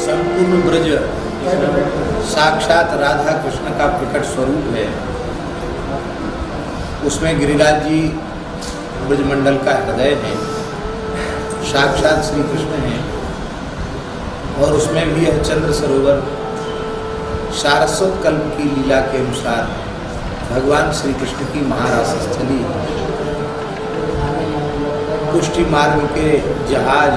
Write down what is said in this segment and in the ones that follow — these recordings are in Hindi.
संपूर्ण ब्रज साक्षात राधा कृष्ण का प्रकट स्वरूप है। उसमें गिरिराज जी ब्रजमंडल का हृदय है, साक्षात श्री कृष्ण है। और उसमें भी यह चंद्र सरोवर सारस्वत कल्प की लीला के अनुसार भगवान श्री कृष्ण की महारास स्थली, पुष्टि मार्ग के जहाज,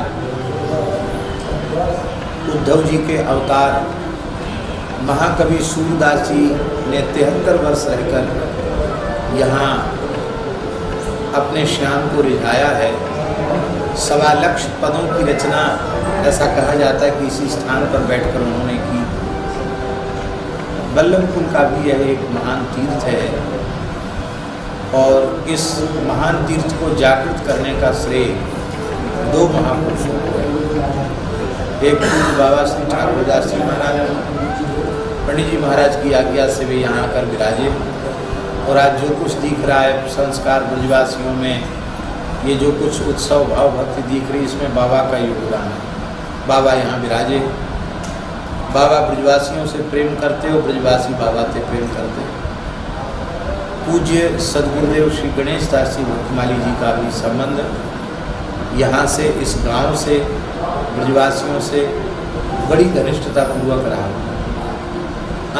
उद्धव जी के अवतार, महाकवि सूरदास जी ने 73 वर्ष रहकर यहाँ अपने श्याम को रिझाया है। 1.25 लाख पदों की रचना, ऐसा कहा जाता है कि इसी स्थान पर बैठकर उन्होंने की। बल्लभकुल का भी यह एक महान तीर्थ है और इस महान तीर्थ को जागृत करने का श्रेय 2 महापुरुषों को है। एक पूज्य बाबा श्री ठाकुरदास जी महाराज, पंडित जी महाराज की आज्ञा से वे यहाँ आकर विराजे। और आज जो कुछ दिख रहा है संस्कार ब्रजवासियों में, ये जो कुछ उत्सव भाव भक्ति दिख रही, इसमें बाबा का योगदान है। बाबा यहाँ विराजे, बाबा ब्रजवासियों से प्रेम करते हो, ब्रजवासी बाबा से प्रेम करते। पूज्य सदगुरुदेव श्री गणेश दास जी भक्तमाली जी का भी संबंध यहाँ से, इस गांव से, ब्रजवासियों से बड़ी घनिष्ठता पूर्वक रहा,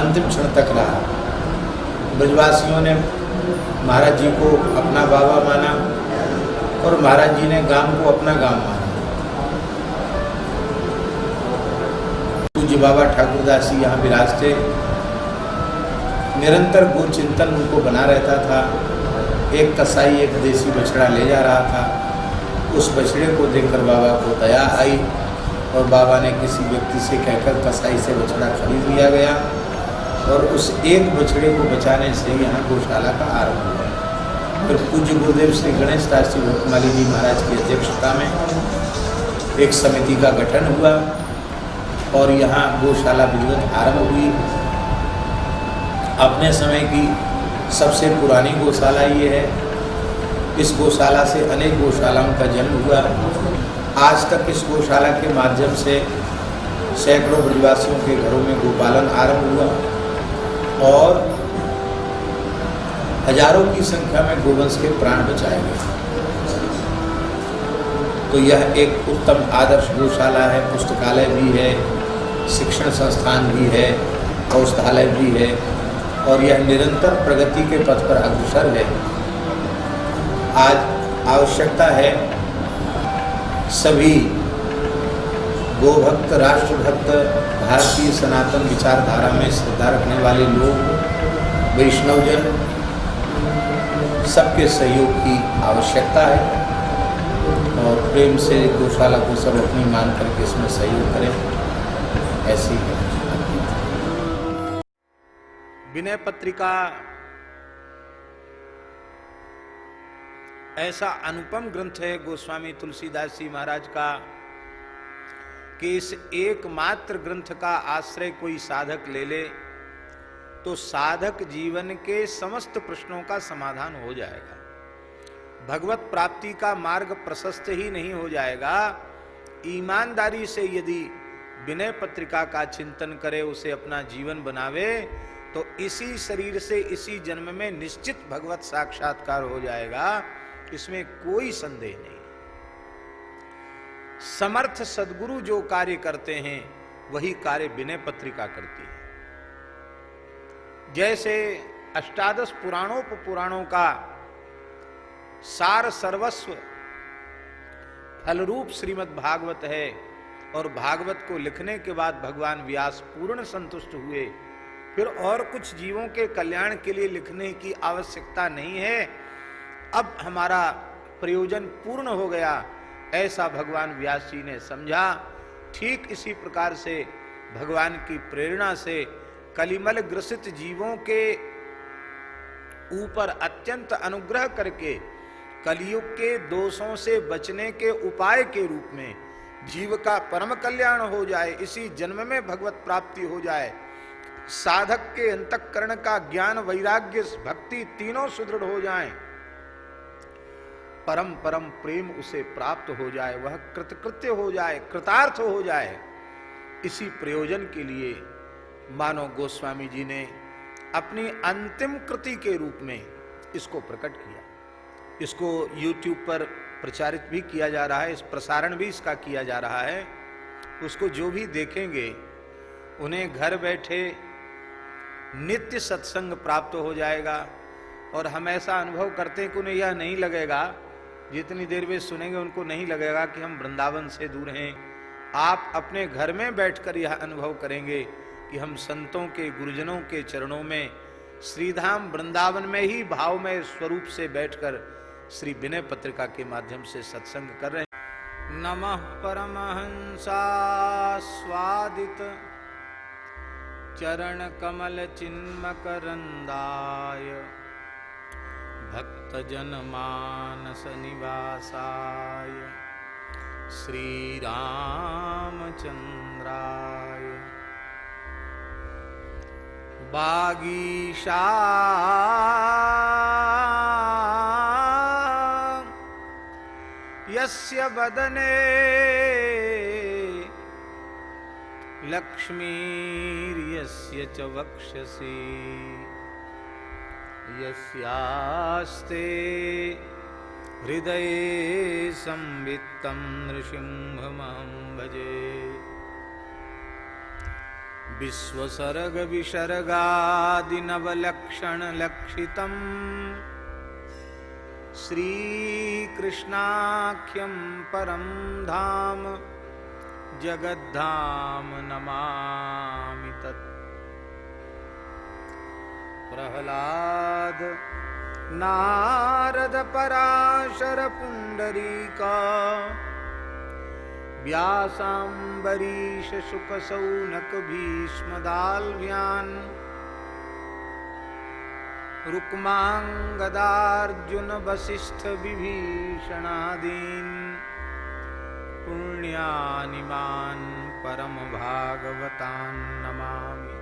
अंतिम क्षण तक रहा। ब्रजवासियों ने महाराज जी को अपना बाबा माना और महाराज जी ने गांव को अपना गांव माना। पूज्य बाबा ठाकुरदास जी यहाँ विराजते, निरंतर गो चिंतन उनको बना रहता था। एक कसाई एक देसी बछड़ा ले जा रहा था, उस बछड़े को देखकर बाबा को दया आई और बाबा ने किसी व्यक्ति से कहकर कसाई से बछड़ा खरीद लिया गया और उस एक बछड़े को बचाने से यहाँ गौशाला का आरंभ हुआ। फिर पूज्य गुरुदेव श्री गणेश दास जी भक्तमाली जी महाराज की अध्यक्षता में एक समिति का गठन हुआ और यहाँ गौशाला विधिवत आरंभ हुई। अपने समय की सबसे पुरानी गौशाला ये है। इस गौशाला से अनेक गौशालाओं का जन्म हुआ। आज तक इस गौशाला के माध्यम से सैकड़ों ब्रजवासियों के घरों में गोपालन आरंभ हुआ और हजारों की संख्या में गोवंश के प्राण बचाए गए। तो यह एक उत्तम आदर्श गौशाला है। पुस्तकालय भी है, शिक्षण संस्थान भी है, औषधालय भी है और यह निरंतर प्रगति के पथ पर अग्रसर है। आज आवश्यकता है सभी गोभक्त, राष्ट्रभक्त, भारतीय सनातन विचारधारा में श्रद्धा रखने वाले लोग, वैष्णवजन, सबके सहयोग की आवश्यकता है और प्रेम से गौशाला को सब अपनी मान करके इसमें सहयोग करें। ऐसी है विनय पत्रिका। ऐसा अनुपम ग्रंथ है गोस्वामी तुलसीदास जी महाराज का कि इस एकमात्र ग्रंथ का आश्रय कोई साधक ले ले तो साधक जीवन के समस्त प्रश्नों का समाधान हो जाएगा। भगवत प्राप्ति का मार्ग प्रशस्त ही नहीं हो जाएगा, ईमानदारी से यदि विनय पत्रिका का चिंतन करे, उसे अपना जीवन बनावे तो इसी शरीर से इसी जन्म में निश्चित भगवत साक्षात्कार हो जाएगा, इसमें कोई संदेह नहीं। समर्थ सद्गुरु जो कार्य करते हैं वही कार्य विनय पत्रिका करती है। जैसे अष्टादश पुराणों का सार सर्वस्व फलरूप श्रीमद् भागवत है और भागवत को लिखने के बाद भगवान व्यास पूर्ण संतुष्ट हुए, फिर और कुछ जीवों के कल्याण के लिए लिखने की आवश्यकता नहीं है, अब हमारा प्रयोजन पूर्ण हो गया, ऐसा भगवान व्यास जी ने समझा। ठीक इसी प्रकार से भगवान की प्रेरणा से कलिमल ग्रसित जीवों के ऊपर अत्यंत अनुग्रह करके कलियुग के दोषों से बचने के उपाय के रूप में जीव का परम कल्याण हो जाए, इसी जन्म में भगवत प्राप्ति हो जाए, साधक के अंतःकरण का ज्ञान, वैराग्य, भक्ति तीनों सुदृढ़ हो जाएं, परम परम प्रेम उसे प्राप्त हो जाए, वह कृतकृत्य हो जाए, कृतार्थ हो जाए, इसी प्रयोजन के लिए मानव गोस्वामी जी ने अपनी अंतिम कृति के रूप में इसको प्रकट किया। इसको YouTube पर प्रचारित भी किया जा रहा है, इस प्रसारण भी इसका किया जा रहा है। उसको जो भी देखेंगे उन्हें घर बैठे नित्य सत्संग प्राप्त हो जाएगा। और हम ऐसा अनुभव करते हैं कि उन्हें यह नहीं लगेगा, जितनी देर वे सुनेंगे उनको नहीं लगेगा कि हम वृंदावन से दूर हैं। आप अपने घर में बैठकर यह अनुभव करेंगे कि हम संतों के, गुरुजनों के चरणों में श्रीधाम वृंदावन में ही भावमय स्वरूप से बैठकर श्री विनय पत्रिका के माध्यम से सत्संग कर रहे हैं। नमः परमहंसा स्वादित चरण कमल चिन्मकरंदाय भक्त जन मानस निवासाय श्री रामचंद्राय बागीशा यस्य वदने लक्ष्मीर्यस्य च वक्षसि यस्यास्ते हृदये संवित्तं नृसिंहमहं भजे। विश्वसर्ग विसर्गादिनवलक्षण लक्षितं श्रीकृष्णाख्यं परं धाम जगद्धाम नमामि तत्। प्रहलाद नारद पराशर पुंडरीका व्यासाम्बरीश शुक सौनक भीष्मदाल्व्यान् रुक्मांगदार्जुन वसिष्ठ विभीषणादीन् पुण्यानिमान् परम भागवतान् नमामि।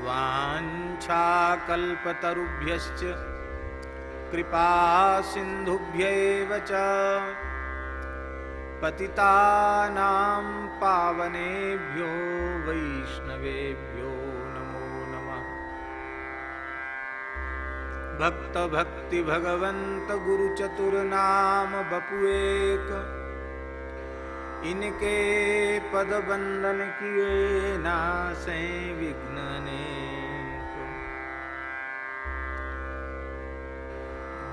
वाञ्छाकल्पतरुभ्यश्च कृपा सिन्धुभ्यैव च पतितानां पावनेभ्यो वैष्णवेभ्यो नमो नमः। भक्त भक्ति भगवंत गुरु चतुर्नाम बपुएक इनके पद बंदन किए नासे विघ्न अनेक।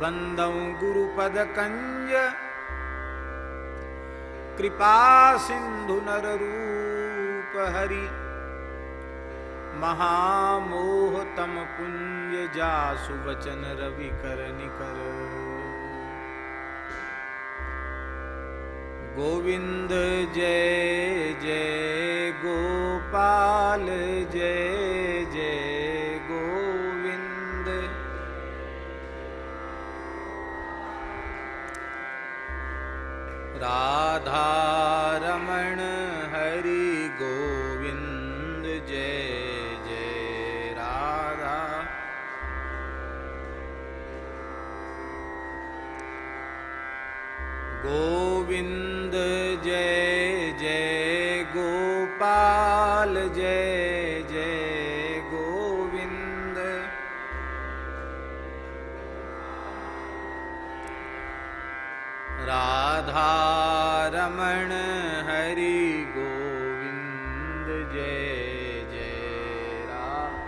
बंदौ गुरुपद कंज कृपा सिंधु नर रूप हरि महामोह तम पुंज जासु वचन रवि कर निकर। गोविंद जय जय गोपाल जय जय गोविंद। राधा रमण हरि गोविंद जय जय राधा। गोविंद जय जय गोपाल जय जय गोविंद। राधा रमण हरि गोविंद जय जय राधा।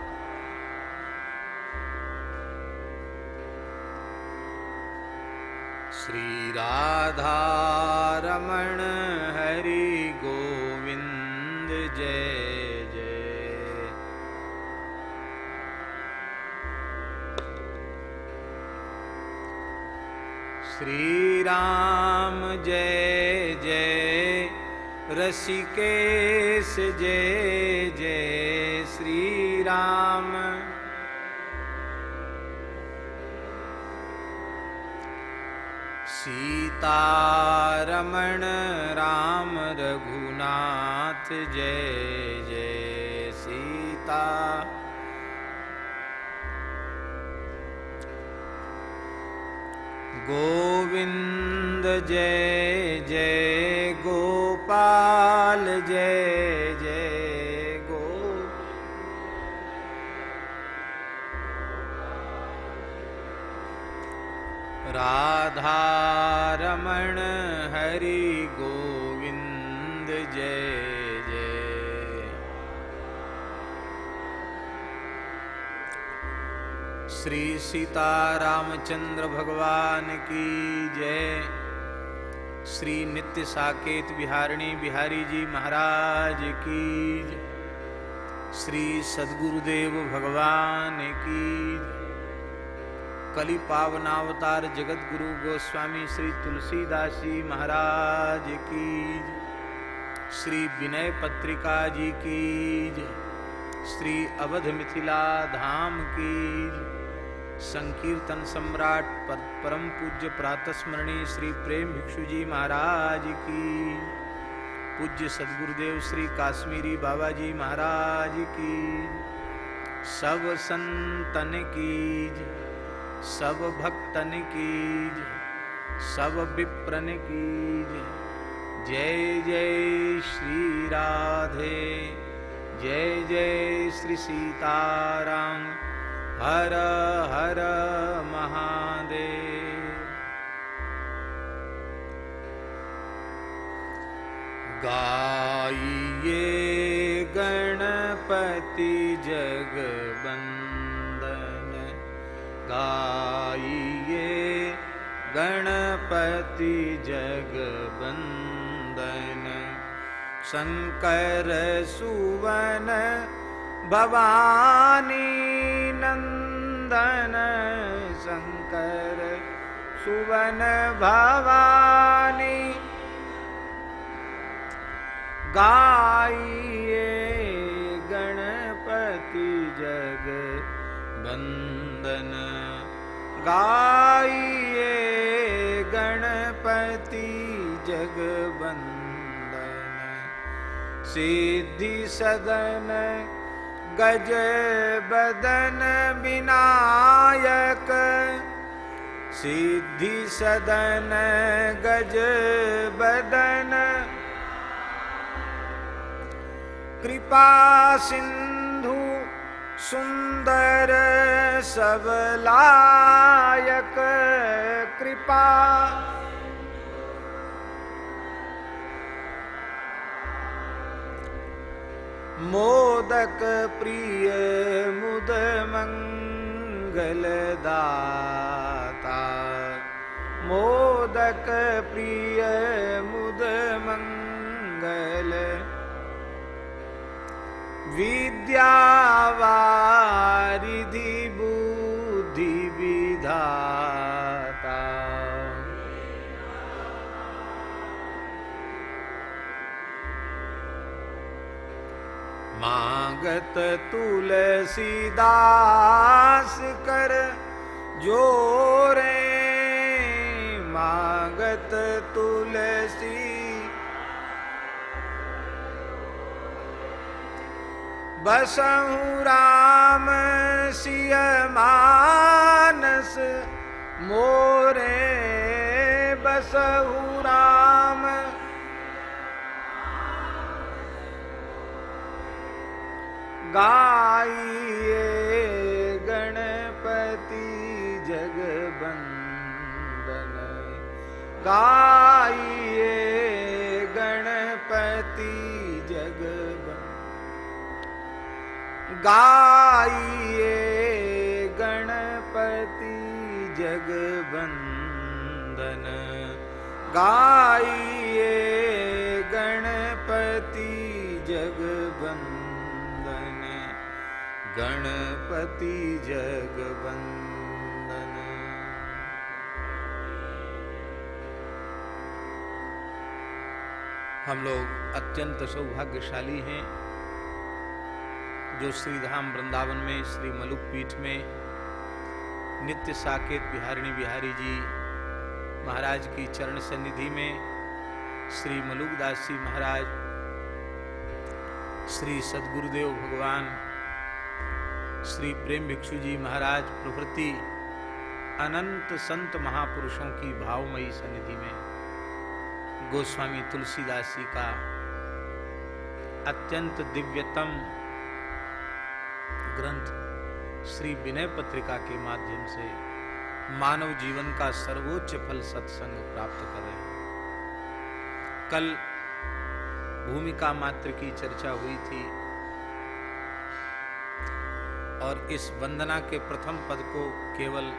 श्री राधा रमण हरि गोविंद जय जय। श्री राम जय जय रसिकेश जय जय श्री राम। सीतारमण राम रघुनाथ जय जय सीता। गोविंद जय जय गोपाल गोपाल जय जय गो। राधा रमण हरि गोविंद जय जय। श्री सीता रामचंद्र भगवान की जय। श्री नित्य साकेत बिहारिणी बिहारी जी महाराज की जय। श्री सद्गुरुदेव भगवान की जय। कलि पावनावतार जगत गुरु गोस्वामी श्री तुलसीदास जी महाराज की जय। श्री विनय पत्रिका जी की जय। श्री अवध मिथिला धाम की जय। संकीर्तन सम्राट परम पूज्य प्रातस्मरणीय श्री प्रेम भिक्षु जी महाराज की। पूज्य सद्गुरुदेव श्री काश्मीरी बाबा जी महाराज की। सब संतन की जय, सब भक्तन की जय, सब विप्रन की जय। जय जय श्री राधे, जय जय श्री सीताराम। हर हर महादेव। गाइए गणपति जगबंदन, गाइए गणपति जगबंदन। शंकर सुवन भवानी नंदन, शंकर सुवन भवानी। गाइए गणपति जगबंदन, गाइए गणपति जगबंदन। सिद्धि सदन गज बदन विनायक, सिद्धि सदन गज बदन। कृपा सिंधु सुंदर सबलायक, कृपा मोदक प्रिय मुद मंगलदाता, मोदक प्रिय मुद मंगल। विद्यावारिधि बुद्धि विधाता, मांगत तुलसीदास कर जोरे, मांगत तुलसी बसहु राम सिय मानस मोरे, बसहु राम। गाइए गणपति जगबंदन, गाइए गणपति जगबंदन, गाइए गणपति जगबंदन, गाइए गणपति जगबंदन, गणपति जगबंदन। हम लोग अत्यंत सौभाग्यशाली हैं जो श्रीधाम वृंदावन में श्री मलुक पीठ में नित्य साकेत बिहारिणी बिहारी जी महाराज की चरण सन्निधि में श्री मलुकदास जी महाराज, श्री सद्गुरुदेव भगवान, श्री प्रेम भिक्षु जी महाराज प्रभृति अनंत संत महापुरुषों की भावमयी सन्निधि में गोस्वामी तुलसीदास जी का अत्यंत दिव्यतम ग्रंथ श्री विनय पत्रिका के माध्यम से मानव जीवन का सर्वोच्च फल सत्संग प्राप्त कर रहे हैं। कल भूमिका मात्र की चर्चा हुई थी और इस वंदना के प्रथम पद को केवल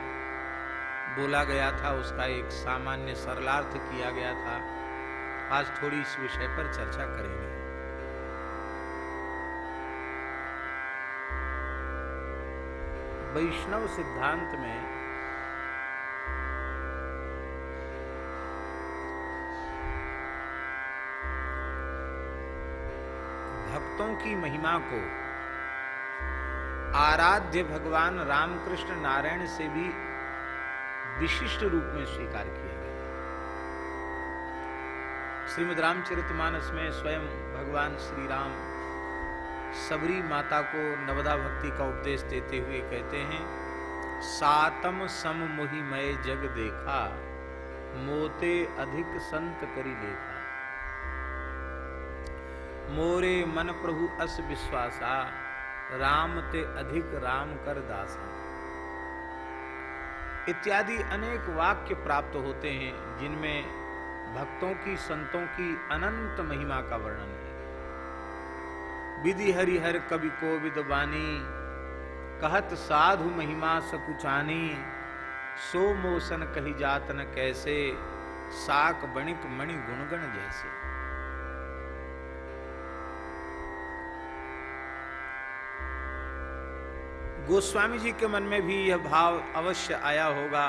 बोला गया था, उसका एक सामान्य सरलार्थ किया गया था। आज थोड़ी इस विषय पर चर्चा करेंगे। वैष्णव सिद्धांत में भक्तों की महिमा को आराध्य भगवान रामकृष्ण नारायण से भी विशिष्ट रूप में स्वीकार किया गया। श्रीमद् रामचरितमानस में स्वयं भगवान श्री राम सबरी माता को नवदा भक्ति का उपदेश देते हुए कहते हैं, सातम सम मोहि मय जग देखा, मोते अधिक संत करी लेखा। मोरे मन प्रभु अस विश्वासा, राम ते अधिक राम कर दासा। इत्यादि अनेक वाक्य प्राप्त होते हैं जिनमें भक्तों की संतों की अनंत महिमा का वर्णन है। विधि हरिहर कवि कोविद बानी, कहत साधु महिमा सकुचानी। सो मोसन कही जात न कैसे, साक बणिक मणि गुणगण जैसे। गोस्वामी जी के मन में भी यह भाव अवश्य आया होगा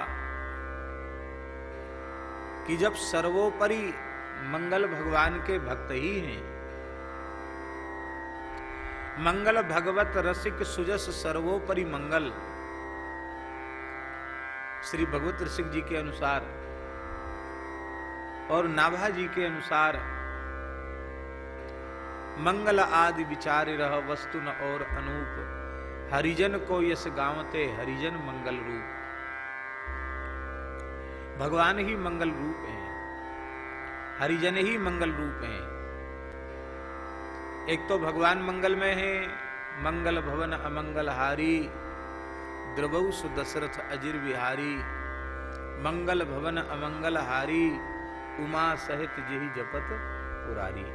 कि जब सर्वोपरि मंगल भगवान के भक्त ही हैं, मंगल भगवत रसिक सुजस सर्वोपरि मंगल, श्री भगवत रसिक जी के अनुसार और नाभा जी के अनुसार, मंगल आदि विचार रह वस्तु न और अनूप, हरिजन को यस गावते हरिजन मंगल रूप। भगवान ही मंगल रूप हैं, हरिजन ही मंगल रूप हैं। एक तो भगवान मंगलमय है, मंगल भवन अमंगल हारी, द्रवौ सुदशरथ अजिर विहारी। मंगल भवन अमंगल हारी, उमा सहित जेहि जपत पुरारी।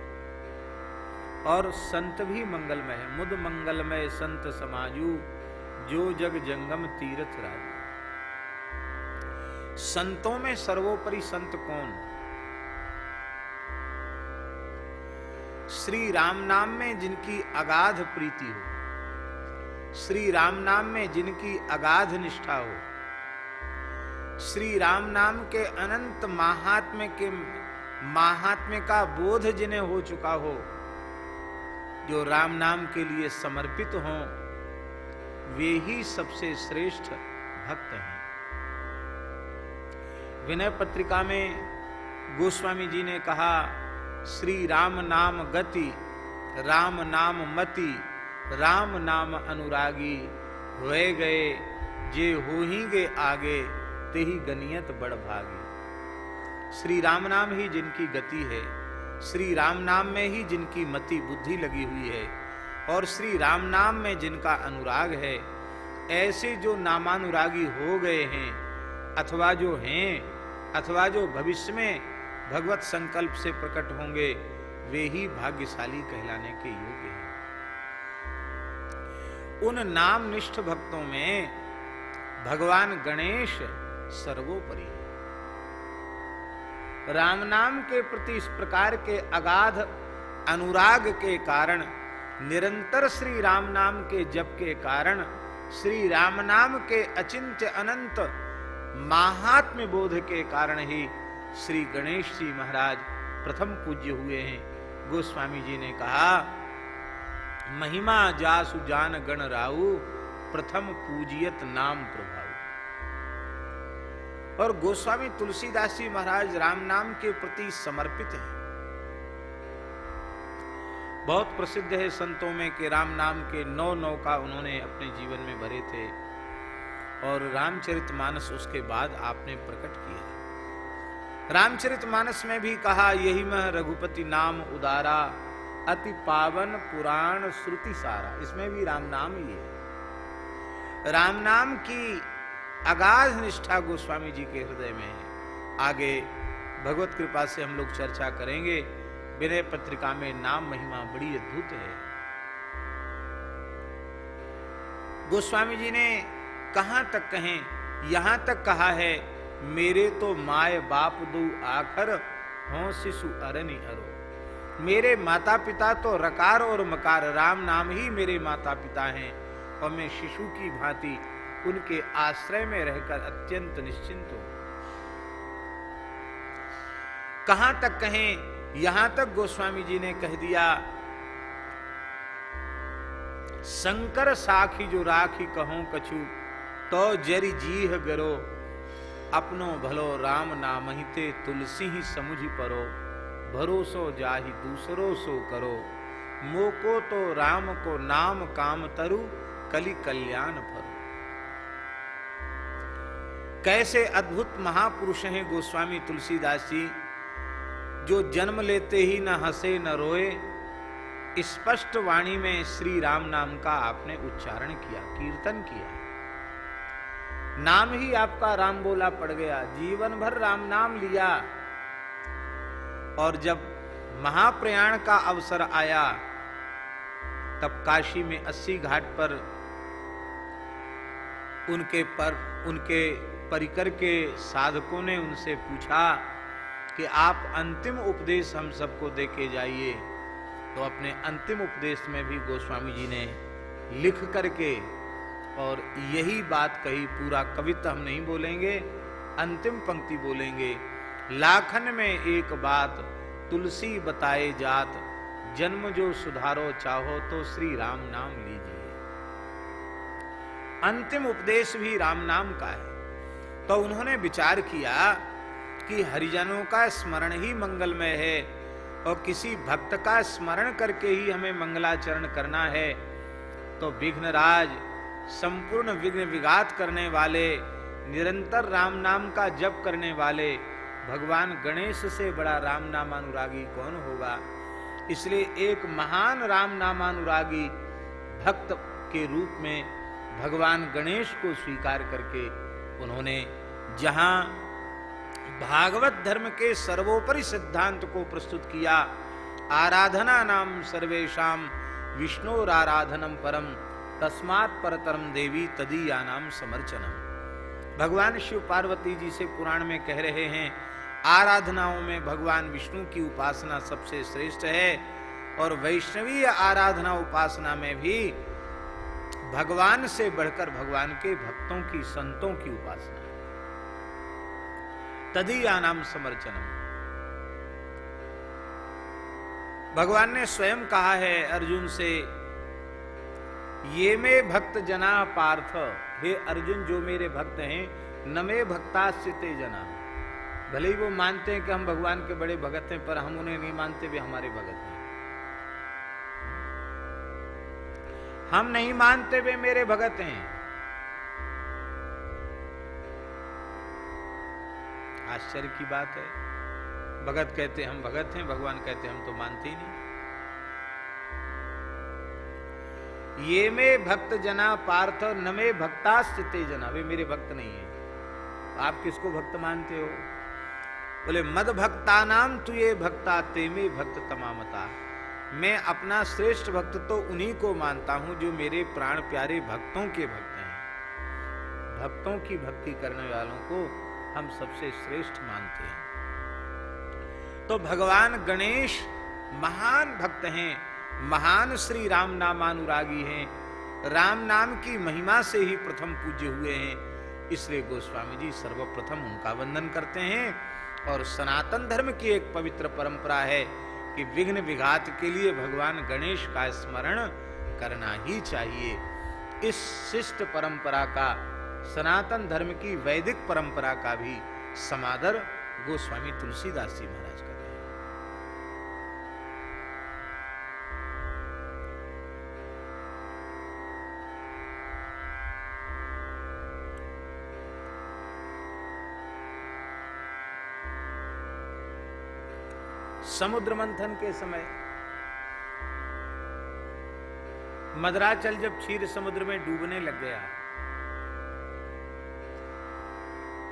और संत भी मंगलमय है, मुद मंगलमय संत समाजू, जो जग जंगम तीर्थ राजू। संतों में सर्वोपरि संत कौन? श्री राम नाम में जिनकी अगाध प्रीति हो, श्री राम नाम में जिनकी अगाध निष्ठा हो, श्री राम नाम के अनंत महात्म्य का बोध जिन्हें हो चुका हो, जो राम नाम के लिए समर्पित हों, वे ही सबसे श्रेष्ठ भक्त हैं। विनय पत्रिका में गोस्वामी जी ने कहा, श्री राम नाम गति, राम नाम मति, राम नाम अनुरागी। होए गए जे हो ही गे आगे, ते ही गनियत बड़ भागी। श्री राम नाम ही जिनकी गति है, श्री राम नाम में ही जिनकी मति बुद्धि लगी हुई है, और श्री राम नाम में जिनका अनुराग है, ऐसे जो नामानुरागी हो गए हैं अथवा जो हैं अथवा जो भविष्य में भगवत संकल्प से प्रकट होंगे, वे ही भाग्यशाली कहलाने के योग्य हैं। उन नामनिष्ठ भक्तों में भगवान गणेश सर्वोपरि है। राम नाम के प्रति इस प्रकार के अगाध अनुराग के कारण, निरंतर श्री राम नाम के जप के कारण, श्री राम नाम के अचिंत्य अनंत महात्म्य बोध के कारण ही श्री गणेश जी महाराज प्रथम पूज्य हुए हैं। गोस्वामी जी ने कहा, महिमा जासु जान गण राऊ, प्रथम पूजियत नाम प्रभाव। और गोस्वामी तुलसीदास जी महाराज राम नाम के प्रति समर्पित हैं। बहुत प्रसिद्ध है संतों में कि राम नाम के 9 नौका उन्होंने अपने जीवन में भरे थे, और रामचरितमानस उसके बाद आपने प्रकट किया। रामचरितमानस में भी कहा, यही मैं रघुपति नाम उदारा, अति पावन पुराण श्रुति सारा। इसमें भी राम नाम ही है। राम नाम की अगाध निष्ठा गोस्वामी जी के हृदय में है। आगे भगवत कृपा से हम लोग चर्चा करेंगे। विनय पत्रिका में नाम महिमा बड़ी अद्भुत है। गोस्वामी जी ने कहां तक कहें, यहां तक कहा है, मेरे तो माय बाप दो आखर हों शिशु अरनि अरो। मेरे माता पिता तो रकार और मकार, राम नाम ही मेरे माता पिता हैं, और मैं शिशु की भांति उनके आश्रय में रहकर अत्यंत निश्चिंत हूं। कहां तक कहें, यहां तक गोस्वामी जी ने कह दिया, शंकर साखी जो राखी कहूं कछु, तो जरि जीह गरो, अपनो भलो राम नामहिते तुलसी ही समुझ परो, भरोसो जाहि दूसरो सो करो, मोको तो राम को नाम काम तरु, कलि कल्याण फरो। कैसे अद्भुत महापुरुष हैं गोस्वामी तुलसीदास जी, जो जन्म लेते ही न हंसे न रोए। स्पष्ट वाणी में श्री राम नाम का आपने उच्चारण किया, कीर्तन किया। नाम ही आपका राम बोला पड़ गया, जीवन भर राम नाम लिया। और जब महाप्रयाण का अवसर आया, तब काशी में 80 घाट पर उनके परिकर के साधकों ने उनसे पूछा कि आप अंतिम उपदेश हम सबको देके जाइए। तो अपने अंतिम उपदेश में भी गोस्वामी जी ने लिख करके और यही बात कही। पूरा कविता हम नहीं बोलेंगे, अंतिम पंक्ति बोलेंगे। लाखन में एक बात तुलसी बताए जात, जन्म जो सुधारो चाहो तो श्री राम नाम लीजिए। अंतिम उपदेश भी राम नाम का है। तो उन्होंने विचार किया कि हरिजनों का स्मरण ही मंगलमय है, और किसी भक्त का स्मरण करके ही हमें मंगलाचरण करना है। तो विघ्नराज, संपूर्ण विघ्न विघात करने वाले, निरंतर राम नाम का जप करने वाले भगवान गणेश से बड़ा राम नामानुरागी कौन होगा। इसलिए एक महान राम नामानुरागी भक्त के रूप में भगवान गणेश को स्वीकार करके उन्होंने जहां भागवत धर्म के सर्वोपरि सिद्धांत को प्रस्तुत किया, आराधना नाम सर्वेशाम विष्णुराराधनम परम, तस्मात् परतरम देवी तदीयानाम समर्चनम। भगवान शिव पार्वती जी से पुराण में कह रहे हैं, आराधनाओं में भगवान विष्णु की उपासना सबसे श्रेष्ठ है, और वैष्णवीय आराधना उपासना में भी भगवान से बढ़कर भगवान के भक्तों की, संतों की उपासना है। तदीयानाम समर्चनम। भगवान ने स्वयं कहा है अर्जुन से, ये में भक्त जना पार्थ, हे अर्जुन जो मेरे भक्त हैं, न में भक्तास्ते जना। भले ही वो मानते हैं कि हम भगवान के बड़े भगत हैं, पर हम उन्हें नहीं मानते वे हमारे भगत हैं। हम नहीं मानते वे मेरे भगत हैं। आश्चर्य की बात है। भगत कहते हम भगत हैं, भगवान कहते हम तो मानते ही नहीं। ये में भक्त जना पार्थ, न में भक्तास्ते जना। वे मेरे भक्त नहीं है। आप किसको भक्त मानते हो? बोले मद भक्ता नाम तु ये भक्ता ते में भक्त तमामता। मैं अपना श्रेष्ठ भक्त तो उन्हीं को मानता हूं जो मेरे प्राण प्यारे भक्तों के भक्त हैं। भक्तों की भक्ति करने वालों को हम सबसे श्रेष्ठ मानते हैं। तो भगवान गणेश महान भक्त हैं, महान श्री राम नामानुरागी हैं, राम नाम की महिमा से ही प्रथम पूज्य हुए हैं। इसलिए गोस्वामी जी सर्वप्रथम उनका वंदन करते हैं। और सनातन धर्म की एक पवित्र परंपरा है कि विघ्न विघात के लिए भगवान गणेश का स्मरण करना ही चाहिए। इस शिष्ट परंपरा का, सनातन धर्म की वैदिक परंपरा का भी समादर गोस्वामी तुलसीदास जी महाराज कर रहे हैं। समुद्र मंथन के समय मदराचल जब क्षीर समुद्र में डूबने लग गया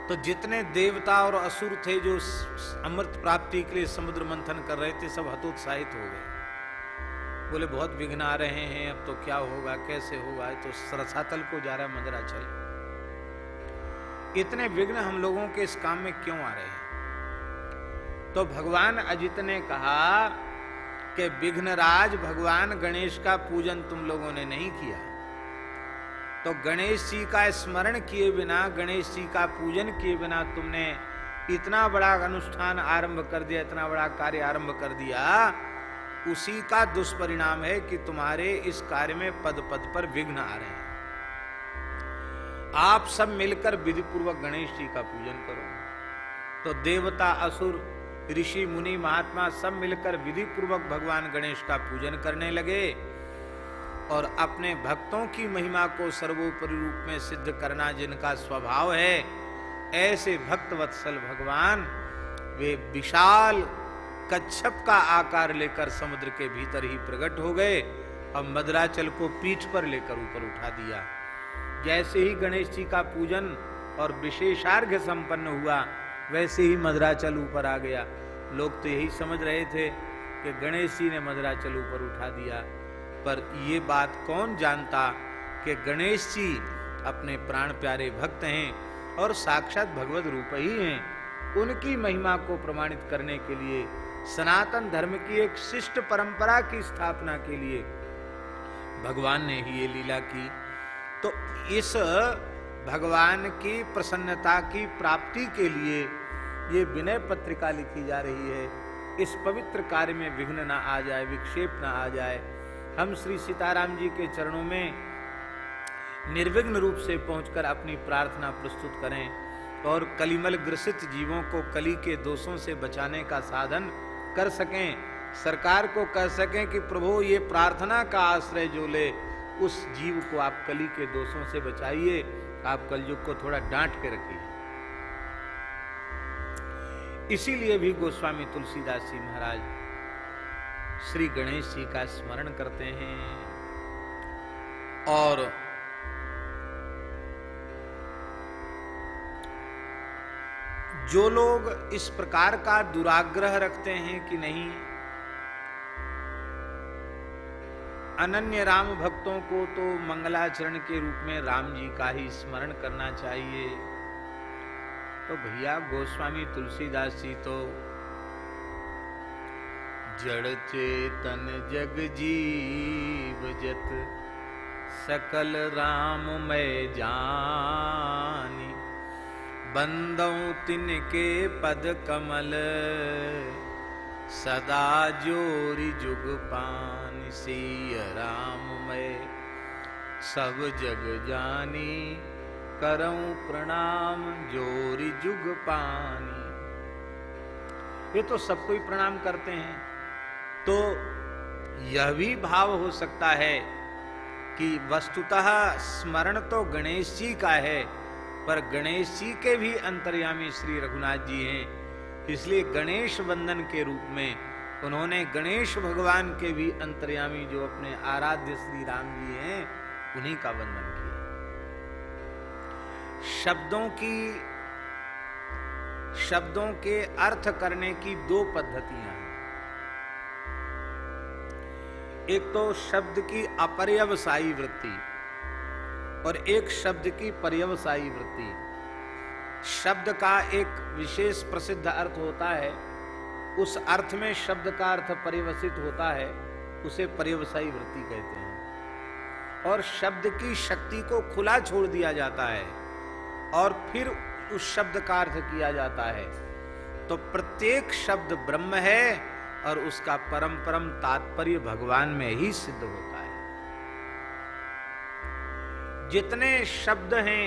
तो जितने देवता और असुर थे जो अमृत प्राप्ति के लिए समुद्र मंथन कर रहे थे सब हतोत्साहित हो गए। बोले बहुत विघ्न आ रहे हैं, अब तो क्या होगा, कैसे होगा, तो रसातल को जा रहा है मदराचल, इतने विघ्न हम लोगों के इस काम में क्यों आ रहे हैं? तो भगवान अजित ने कहा कि विघ्नराज भगवान गणेश का पूजन तुम लोगों ने नहीं किया, तो गणेश जी का स्मरण किए बिना, गणेश जी का पूजन किए बिना तुमने इतना बड़ा अनुष्ठान आरंभ कर दिया, इतना बड़ा कार्य आरंभ कर दिया, उसी का दुष्परिणाम है कि तुम्हारे इस कार्य में पद पद पर विघ्न आ रहे हैं। आप सब मिलकर विधि पूर्वक गणेश जी का पूजन करो। तो देवता, असुर, ऋषि, मुनि, महात्मा सब मिलकर विधि पूर्वक भगवान गणेश का पूजन करने लगे और अपने भक्तों की महिमा को सर्वोपरि रूप में सिद्ध करना जिनका स्वभाव है, ऐसे भक्त वत्सल भगवान वे विशाल कच्छप का आकार लेकर समुद्र के भीतर ही प्रकट हो गए और मदराचल को पीठ पर लेकर ऊपर उठा दिया। जैसे ही गणेश जी का पूजन और विशेषार्घ्य संपन्न हुआ, वैसे ही मदराचल ऊपर आ गया। लोग तो यही समझ रहे थे कि गणेश जी ने मदराचल ऊपर उठा दिया, पर ये बात कौन जानता कि गणेश जी अपने प्राण प्यारे भक्त हैं और साक्षात भगवत रूप ही हैं। उनकी महिमा को प्रमाणित करने के लिए, सनातन धर्म की एक शिष्ट परंपरा की स्थापना के लिए भगवान ने ही ये लीला की। तो इस भगवान की प्रसन्नता की प्राप्ति के लिए ये विनय पत्रिका लिखी जा रही है। इस पवित्र कार्य में विघ्न ना आ जाए, विक्षेप ना आ जाए। हम श्री सीताराम जी के चरणों में निर्विघ्न रूप से पहुंचकर अपनी प्रार्थना प्रस्तुत करें और कलिमल ग्रसित जीवों को कली के दोषों से बचाने का साधन कर सकें। सरकार को कह सकें कि प्रभु ये प्रार्थना का आश्रय जो ले, उस जीव को आप कली के दोषों से बचाइए, आप कलयुग को थोड़ा डांट के रखिए। इसीलिए भी गोस्वामी तुलसीदास जी महाराज श्री गणेश जी का स्मरण करते हैं और जो लोग इस प्रकार का दुराग्रह रखते हैं कि नहीं, अनन्य राम भक्तों को तो मंगलाचरण के रूप में राम जी का ही स्मरण करना चाहिए, तो भैया गोस्वामी तुलसीदास जी तो जड़ चेतन जग जीव जत सकल राममय जानी, बंदौ तिनके पद कमल सदा जोरी जुग पान, सिय राममय सब जग जानी, करऊं प्रणाम जोरी जुग पानी। ये तो सबको ही प्रणाम करते हैं, तो यह भी भाव हो सकता है कि वस्तुतः स्मरण तो गणेश जी का है, पर गणेश जी के भी अंतर्यामी श्री रघुनाथ जी हैं, इसलिए गणेश वंदन के रूप में उन्होंने गणेश भगवान के भी अंतर्यामी जो अपने आराध्य श्री राम जी हैं, उन्हीं का वंदन किया। शब्दों के अर्थ करने की दो पद्धतियां हैं। एक तो शब्द की अपर्यवसायी वृत्ति और एक शब्द की पर्यवसायी वृत्ति। शब्द का एक विशेष प्रसिद्ध अर्थ होता है, उस अर्थ में शब्द का अर्थ पर्यवसित होता है, उसे पर्यवसायी वृत्ति कहते हैं। और शब्द की शक्ति को खुला छोड़ दिया जाता है और फिर उस शब्द का अर्थ किया जाता है। तो प्रत्येक शब्द ब्रह्म है और उसका परम परम तात्पर्य भगवान में ही सिद्ध होता है। जितने शब्द हैं,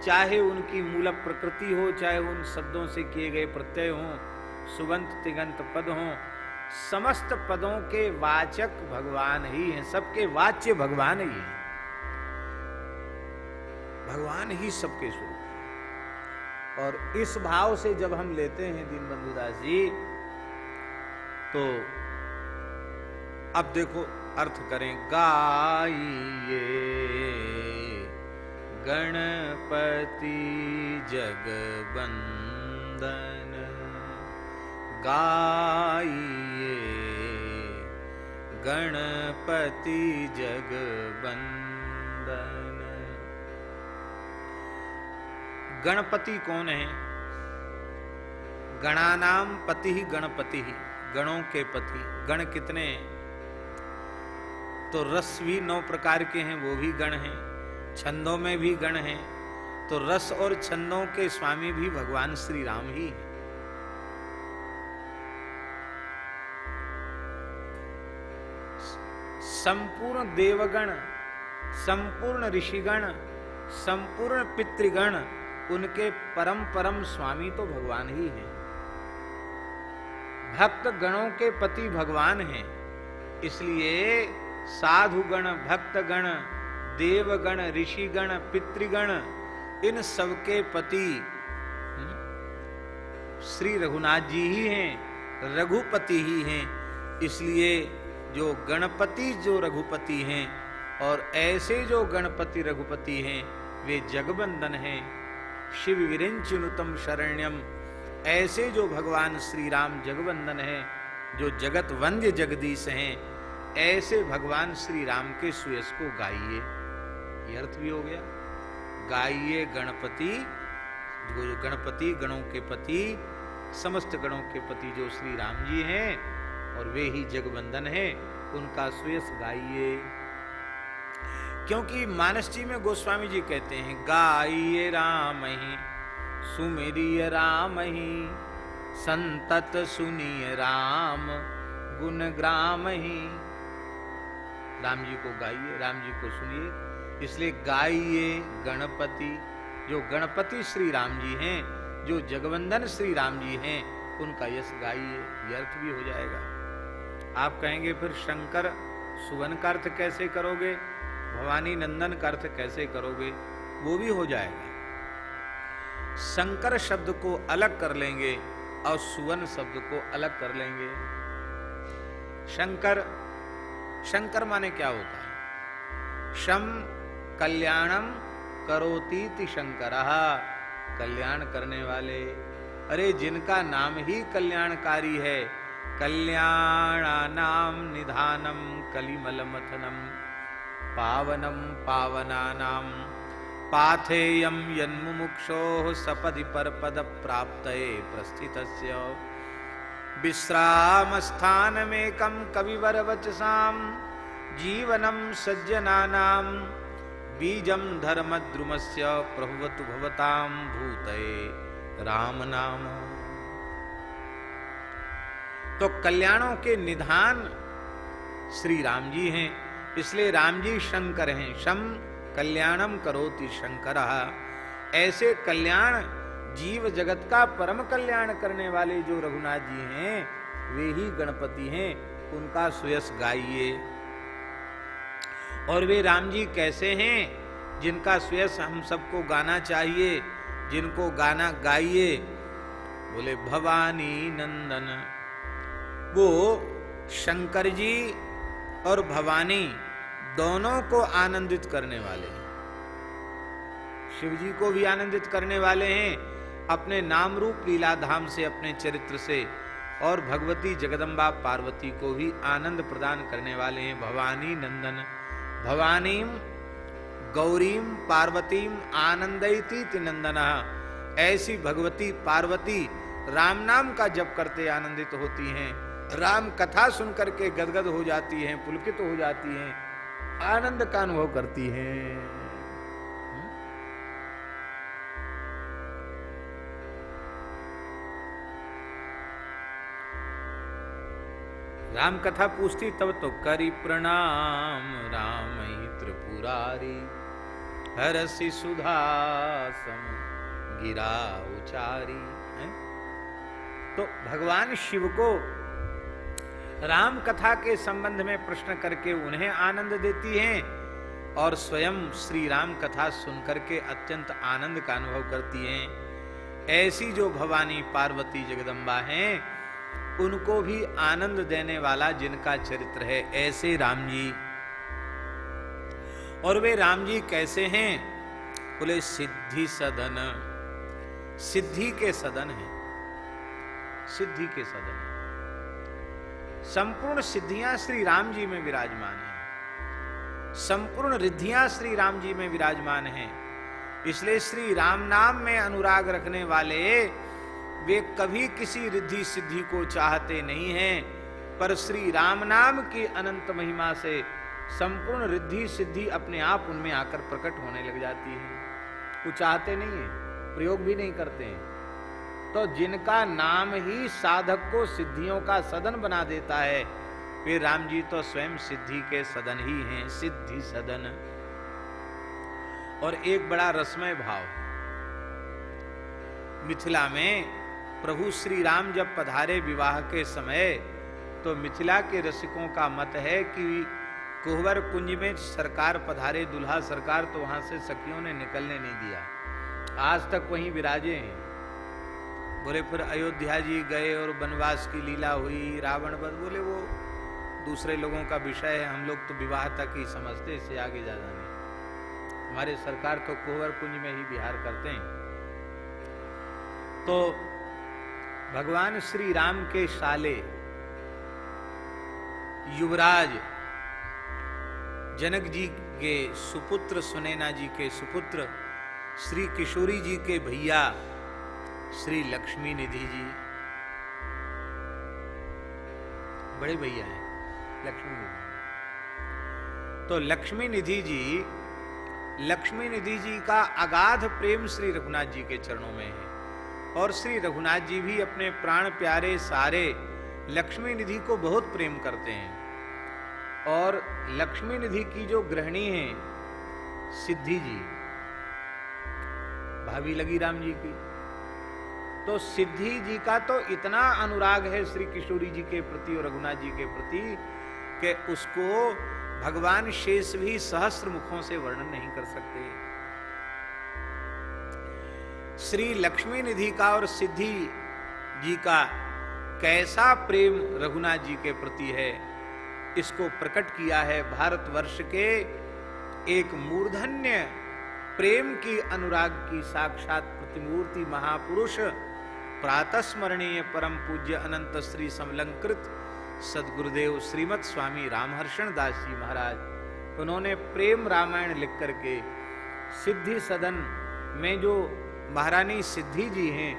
चाहे उनकी मूल प्रकृति हो, चाहे उन शब्दों से किए गए प्रत्यय हों, सुबंत तिगंत पद हों, समस्त पदों के वाचक भगवान ही हैं, सबके वाच्य भगवान ही हैं। भगवान ही सबके स्वरूप हैं। और इस भाव से जब हम लेते हैं दीनबंधु दास जी तो अब देखो अर्थ करें, गाइए गणपति जगबंदन, गाइए गणपति जगबंदन। गणपति कौन है? गणानाम पति ही गणपति ही, गणों के पति। गण कितने हैं? तो रस भी 9 प्रकार के हैं, वो भी गण हैं। छंदों में भी गण हैं, तो रस और छंदों के स्वामी भी भगवान श्री राम ही हैं। संपूर्ण देवगण, संपूर्ण ऋषिगण, संपूर्ण पितृगण, उनके परम परम स्वामी तो भगवान ही हैं। भक्त गणों के पति भगवान हैं, इसलिए साधुगण, भक्तगण, देवगण, ऋषिगण, पितृगण, इन सबके पति श्री रघुनाथ जी ही हैं, रघुपति ही हैं। इसलिए जो गणपति जो रघुपति हैं और ऐसे जो गणपति रघुपति हैं वे जगबंदन हैं। शिव विरिंचनुतम शरण्यम, ऐसे जो भगवान श्री राम जगबंदन है, जो जगत वंद्य जगदीश हैं, ऐसे भगवान श्री राम के सुयश को गाइए। ये अर्थ भी हो गया। गाइए गणपति, जो गणपति गणों के पति, समस्त गणों के पति जो श्री राम जी हैं और वे ही जगबंदन हैं, उनका सुयश गाइए। क्योंकि मानस जी में गोस्वामी जी कहते हैं, गाइए राम ही सुमिरिय राम ही, संतत सुनिय राम गुण ग्राम ही। राम जी को गाइए, राम जी को सुनिए, इसलिए गाइए गणपति, जो गणपति श्री राम जी हैं, जो जगवंदन श्री राम जी हैं, उनका यश गाइए। यह अर्थ भी हो जाएगा। आप कहेंगे फिर शंकर सुवन का अर्थ कैसे करोगे, भवानी नंदन का अर्थ कैसे करोगे? वो भी हो जाएगा। शंकर शब्द को अलग कर लेंगे और सुवन शब्द को अलग कर लेंगे। शंकर, शंकर माने क्या होता है? शम कल्याणम करोतीति शंकरः, कल्याण करने वाले। अरे जिनका नाम ही कल्याणकारी है, कल्याणानाम निधानम कलिमलमथनम पावनम पावनानाम पाथेयम यन्मुमुक्षोः सपदि परपद प्राप्तये प्रस्थितस्य विश्रामस्थानमेकं कविवरवचसां जीवनं सज्जनानां बीजं धर्मद्रुमस्य प्रभवतु भवतां भूतये राम नाम। तो कल्याणों के निधान श्री राम जी हैं, इसलिए राम जी शंकर हैं। शम कल्याणम करोति शंकरः, ऐसे कल्याण जीव जगत का परम कल्याण करने वाले जो रघुनाथ जी हैं, वे ही गणपति हैं, उनका सुयश गाइए। और वे राम जी कैसे हैं जिनका सुयश हम सबको गाना चाहिए, जिनको गाना गाइए? बोले भवानी नंदन। वो शंकर जी और भवानी दोनों को आनंदित करने वाले हैं। शिव जी को भी आनंदित करने वाले हैं अपने नाम रूप लीला धाम से, अपने चरित्र से, और भगवती जगदम्बा पार्वती को भी आनंद प्रदान करने वाले हैं। भवानी नंदन, भवानीम गौरीम पार्वतीम आनंदयती नंदनः, ऐसी भगवती पार्वती राम नाम का जप करते आनंदित होती हैं, राम कथा सुनकर के गदगद हो जाती हैं, पुलकित हो जाती हैं, आनंद का अनुभव करती हैं। राम कथा पूछती तब तो करी प्रणाम राम ही त्रिपुरारी, हरसि सुधासम गिरा उचारी। तो भगवान शिव को राम कथा के संबंध में प्रश्न करके उन्हें आनंद देती हैं, और स्वयं श्री राम कथा सुनकर के अत्यंत आनंद का अनुभव करती हैं। ऐसी जो भवानी पार्वती जगदम्बा हैं, उनको भी आनंद देने वाला जिनका चरित्र है, ऐसे राम जी। और वे राम जी कैसे हैं? बोले सिद्धि सदन, सिद्धि के सदन है, सिद्धि के सदन है। संपूर्ण सिद्धियां श्री राम जी में विराजमान हैं, संपूर्ण रिद्धियां श्री राम जी में विराजमान हैं। इसलिए श्री राम नाम में अनुराग रखने वाले वे कभी किसी रिद्धि सिद्धि को चाहते नहीं हैं, पर श्री राम नाम की अनंत महिमा से संपूर्ण रिद्धि सिद्धि अपने आप उनमें आकर प्रकट होने लग जाती है। वो चाहते नहीं है, प्रयोग भी नहीं करते हैं। तो जिनका नाम ही साधक को सिद्धियों का सदन बना देता है, वे राम जी तो स्वयं सिद्धि के सदन ही हैं, सिद्धि सदन। और एक बड़ा रसमय भाव, मिथिला में प्रभु श्री राम जब पधारे विवाह के समय, तो मिथिला के रसिकों का मत है कि कोहबर कुंज में सरकार पधारे, दुल्हा सरकार, तो वहां से सखियों ने निकलने नहीं दिया, आज तक वहीं विराजे हैं। बोले फिर अयोध्या जी गए और वनवास की लीला हुई, रावण वध, बोले वो दूसरे लोगों का विषय है, हम लोग तो विवाह तक ही समझते, इससे आगे ज्यादा नहीं। हमारे सरकार तो कोहबर कुंज में ही विहार करते हैं। तो भगवान श्री राम के साले युवराज जनक जी के सुपुत्र, सुनैना जी के सुपुत्र, श्री किशोरी जी के भैया श्री लक्ष्मी निधि जी, बड़े भैया हैं लक्ष्मी निधि। तो लक्ष्मी निधि जी, लक्ष्मी निधि जी का अगाध प्रेम श्री रघुनाथ जी के चरणों में है, और श्री रघुनाथ जी भी अपने प्राण प्यारे सारे लक्ष्मी निधि को बहुत प्रेम करते हैं। और लक्ष्मी निधि की जो गृहिणी है सिद्धि जी, भाभी लगी राम जी की, तो सिद्धि जी का तो इतना अनुराग है श्री किशोरी जी के प्रति और रघुनाथ जी के प्रति कि उसको भगवान शेष भी सहस्त्र मुखों से वर्णन नहीं कर सकते। श्री लक्ष्मी निधि का और सिद्धि जी का कैसा प्रेम रघुनाथ जी के प्रति है, इसको प्रकट किया है भारतवर्ष के एक मूर्धन्य प्रेम की, अनुराग की साक्षात प्रतिमूर्ति महापुरुष, प्रातस्मरणीय परम पूज्य अनंत श्री समलंकृत सदगुरुदेव श्रीमद स्वामी रामहर्षण दास जी महाराज। उन्होंने प्रेम रामायण लिख करके सिद्धि सदन में जो महारानी सिद्धि जी हैं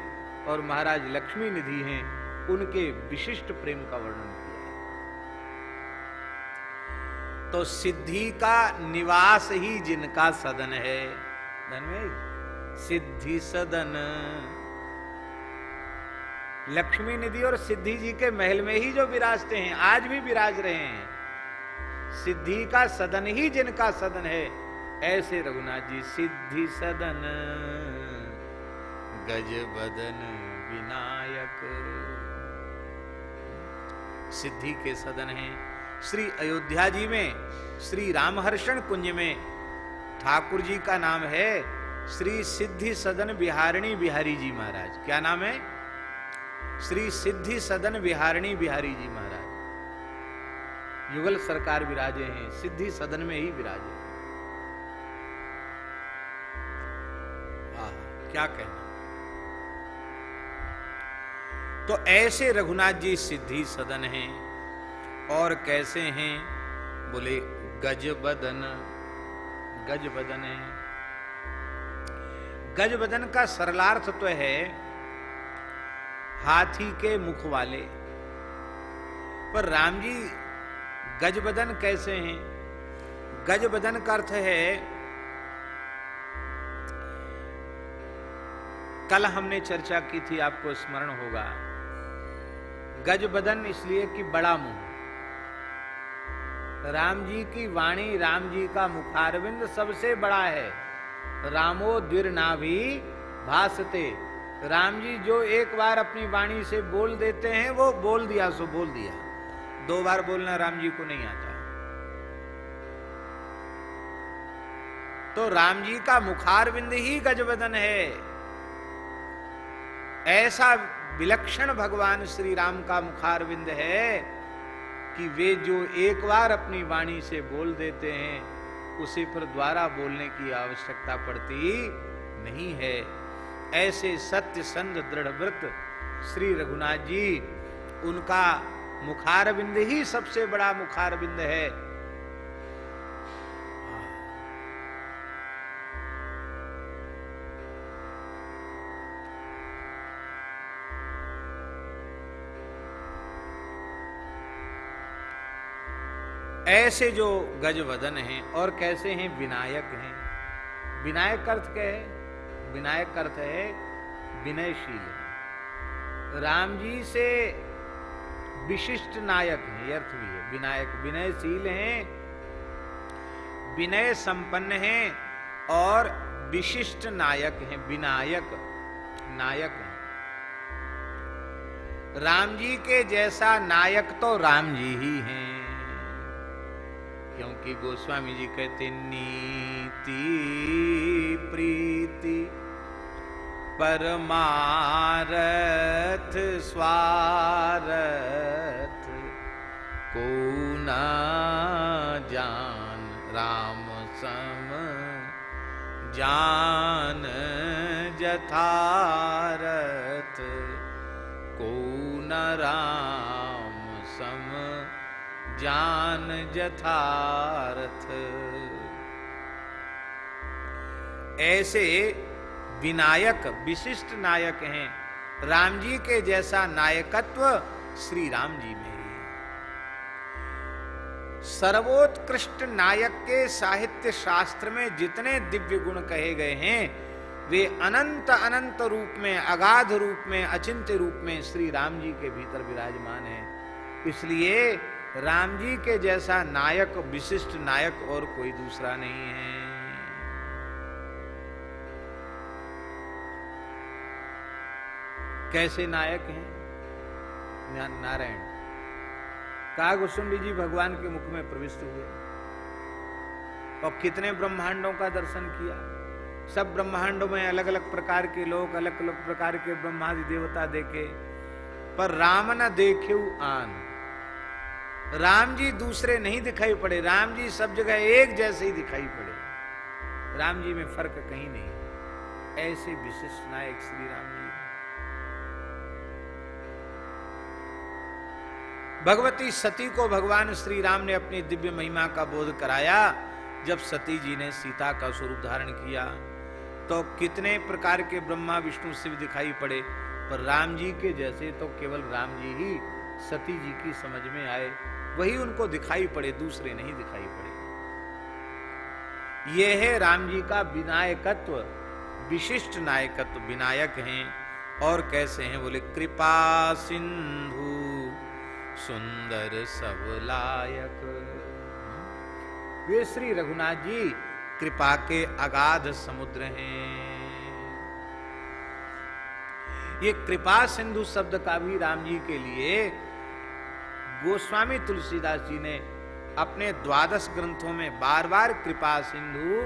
और महाराज लक्ष्मी निधि हैं, उनके विशिष्ट प्रेम का वर्णन किया। तो सिद्धि का निवास ही जिनका सदन है, सिद्धि सदन। लक्ष्मी निधि और सिद्धि जी के महल में ही जो विराजते हैं, आज भी विराज रहे हैं, सिद्धि का सदन ही जिनका सदन है, ऐसे रघुनाथ जी सिद्धि सदन गज बदन विनायक, सिद्धि के सदन हैं। श्री अयोध्या जी में श्री रामहर्षण कुंज में ठाकुर जी का नाम है श्री सिद्धि सदन बिहारिणी बिहारी जी महाराज। क्या नाम है? श्री सिद्धि सदन बिहारिणी बिहारी जी महाराज। युगल सरकार विराजे हैं, सिद्धि सदन में ही विराजे। क्या कहना। तो ऐसे रघुनाथ जी सिद्धि सदन हैं। और कैसे हैं? बोले गज बदन, गज बदन है। गज बदन का सरलार्थ तो है हाथी के मुख वाले, पर राम जी गज बदन कैसे हैं? गज बदन का अर्थ है, कल हमने चर्चा की थी, आपको स्मरण होगा, गज बदन इसलिए कि बड़ा मुंह। राम जी की वाणी, राम जी का मुखारविंद सबसे बड़ा है। रामो द्विर्नाभि भासते। राम जी जो एक बार अपनी वाणी से बोल देते हैं, वो बोल दिया सो बोल दिया। दो बार बोलना राम जी को नहीं आता। तो राम जी का मुखारविंद ही गजबदन है। ऐसा विलक्षण भगवान श्री राम का मुखारविंद है कि वे जो एक बार अपनी वाणी से बोल देते हैं उसे फिर द्वारा बोलने की आवश्यकता पड़ती नहीं है। ऐसे सत्य संध दृढ़व्रत श्री रघुनाथ जी, उनका मुखारविंद ही सबसे बड़ा मुखारविंद है। ऐसे जो गजवदन हैं और कैसे हैं, विनायक हैं। विनायक अर्थ क्या है? विनायक अर्थ है विनयशील है। राम जी से विशिष्ट नायक है, ये अर्थ भी है। विनायक विनयशील हैं, विनय संपन्न हैं और विशिष्ट नायक हैं। विनायक नायक हैं। राम जी के जैसा नायक तो राम जी ही हैं, क्योंकि गोस्वामी जी कहते नीति प्रीति परमारथ स्वार्थ को न जान राम सम जान जथारथ को न राम सम जान जथारथ। ऐसे विनायक विशिष्ट नायक हैं। राम जी के जैसा नायकत्व श्री राम जी में है। सर्वोत्कृष्ट नायक के साहित्य शास्त्र में जितने दिव्य गुण कहे गए हैं वे अनंत अनंत रूप में, अगाध रूप में, अचिंत्य रूप में श्री राम जी के भीतर विराजमान है। इसलिए राम जी के जैसा नायक, विशिष्ट नायक और कोई दूसरा नहीं है। कैसे नायक हैं? नारायण कागुसुंडी जी भगवान के मुख में प्रविष्ट हुए और कितने ब्रह्मांडों का दर्शन किया। सब ब्रह्मांडों में अलग अलग प्रकार के लोग, अलग अलग प्रकार के ब्रह्मादि देवता देखे, पर राम न देखे आन। राम जी दूसरे नहीं दिखाई पड़े। राम जी सब जगह एक जैसे ही दिखाई पड़े। राम जी में फर्क कहीं नहीं। ऐसे विशिष्ट नायक श्री राम जी। भगवती सती को भगवान श्री राम ने अपनी दिव्य महिमा का बोध कराया। जब सती जी ने सीता का स्वरूप धारण किया तो कितने प्रकार के ब्रह्मा विष्णु शिव दिखाई पड़े, पर राम जी के जैसे तो केवल राम जी ही सती जी की समझ में आए, वही उनको दिखाई पड़े, दूसरे नहीं दिखाई पड़े। यह है राम जी का विनायकत्व, विशिष्ट नायकत्व। विनायक हैं और कैसे हैं? बोले कृपा सिंधु सुंदर सब लायक। वे श्री रघुनाथ जी कृपा के अगाध समुद्र हैं। ये कृपा सिंधु शब्द का भी राम जी के लिए गोस्वामी तुलसीदास जी ने अपने 12 ग्रंथों में बार बार कृपा सिंधु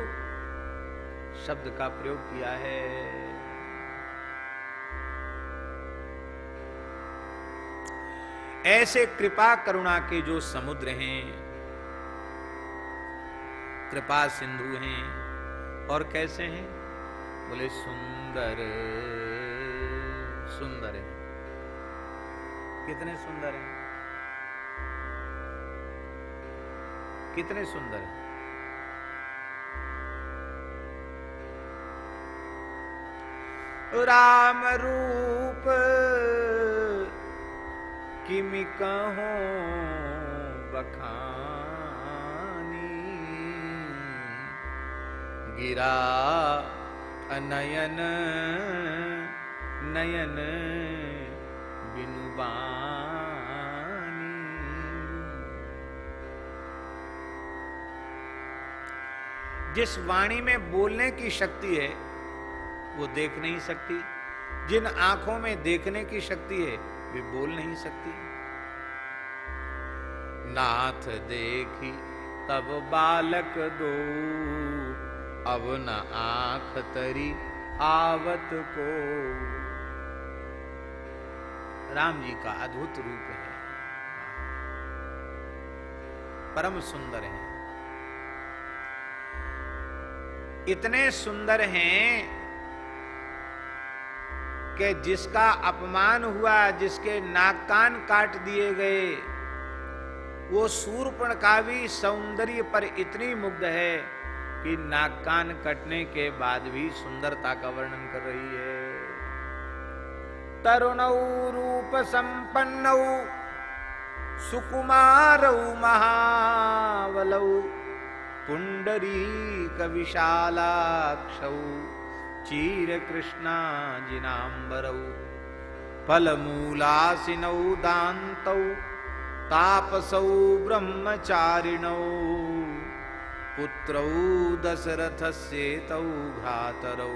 शब्द का प्रयोग किया है। ऐसे कृपा करुणा के जो समुद्र हैं, कृपा सिंधु हैं और कैसे हैं? बोले सुंदर सुंदर है। कितने सुंदर हैं? कितने सुंदर हैं? राम रूप किमि कहूं बखानी, गिरा अनयन नयन बिनु बानी। जिस वाणी में बोलने की शक्ति है वो देख नहीं सकती, जिन आंखों में देखने की शक्ति है वे बोल नहीं सकती। नाथ देखी तब बालक दो, अब न आंख तरी आवत को। राम जी का अद्भुत रूप है, परम सुंदर है। इतने सुंदर हैं कि जिसका अपमान हुआ, जिसके नाक कान काट दिए गए, वो शूर्पणखा भी सौंदर्य पर इतनी मुग्ध है कि नाक कान कटने के बाद भी सुंदरता का वर्णन कर रही है। तरुणौ रूप संपन्नौ सुकुमारौ महावलौ पुंडरीक विशालाक्षौ चीर कृष्णा जिनांबरौ फलमूलासिनौ दान्तौ तापसौ ब्रह्मचारिणौ पुत्रौ दशरथस्येतौ भ्रातरौ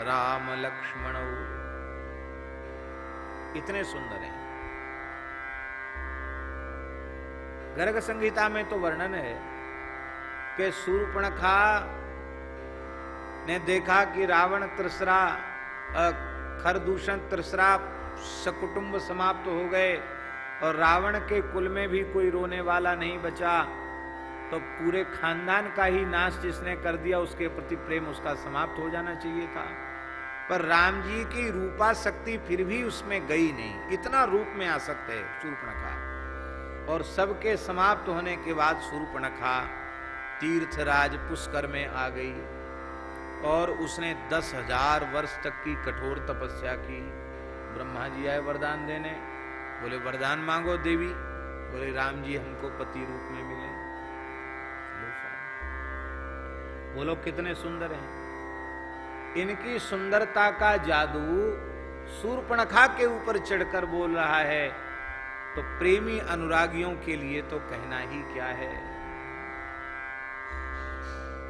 राम लक्ष्मणौ। इतने सुंदर हैं। गर्ग संहिता में तो वर्णन है कि शूर्पणखा ने देखा कि रावण त्रिसरा खरदूषण त्रिसरा सकुटुंब समाप्त हो गए और रावण के कुल में भी कोई रोने वाला नहीं बचा, तो पूरे खानदान का ही नाश जिसने कर दिया, उसके प्रति प्रेम उसका समाप्त हो जाना चाहिए था। पर राम जी की रूपा शक्ति फिर भी उसमें गई नहीं। इतना रूप में आसक्त है शूर्पणखा। और सबके समाप्त होने के बाद शूर्पणखा तीर्थराज पुष्कर में आ गई और उसने 10,000 वर्ष तक की कठोर तपस्या की। ब्रह्मा जी आए वरदान देने, बोले वरदान मांगो देवी। बोले राम जी हमको पति रूप में मिले। बोलो कितने सुंदर हैं। इनकी सुंदरता का जादू शूर्पणखा के ऊपर चढ़कर बोल रहा है, तो प्रेमी अनुरागियों के लिए तो कहना ही क्या है।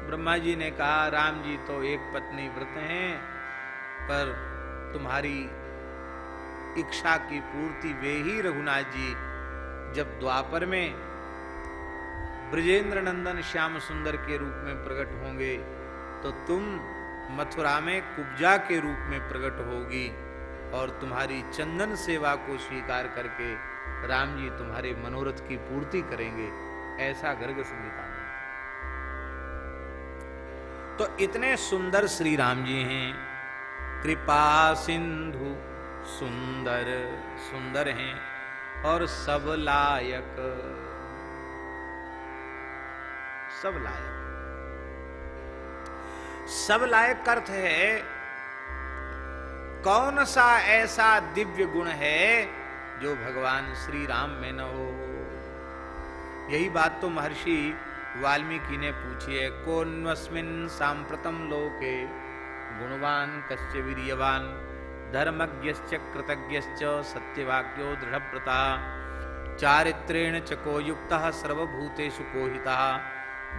ब्रह्मा जी ने कहा राम जी तो एक पत्नी व्रत हैं, पर तुम्हारी इच्छा की पूर्ति वे ही रघुनाथ जी जब द्वापर में ब्रजेंद्र नंदन श्याम सुंदर के रूप में प्रकट होंगे, तो तुम मथुरा में कुब्जा के रूप में प्रकट होगी और तुम्हारी चंदन सेवा को स्वीकार करके राम जी तुम्हारे मनोरथ की पूर्ति करेंगे। ऐसा गर्ग संहिता में। तो इतने सुंदर श्री राम जी हैं। कृपा सिंधु सुंदर सुंदर हैं और सब लायक, सब लायक। सब लायक का अर्थ है कौन सा ऐसा दिव्य गुण है जो भगवान श्री राम में न हो। यही बात तो महर्षि वाल्मीकि ने पूछी है। कोन्वस्मिन् सांप्रतम लोके गुणवान कस्य वीर्यवान धर्मज्ञश्च कृतज्ञश्च सत्यवाक्यो दृढ़व्रता चारित्रेण च को युक्तः सर्वभूतेषु कोहितः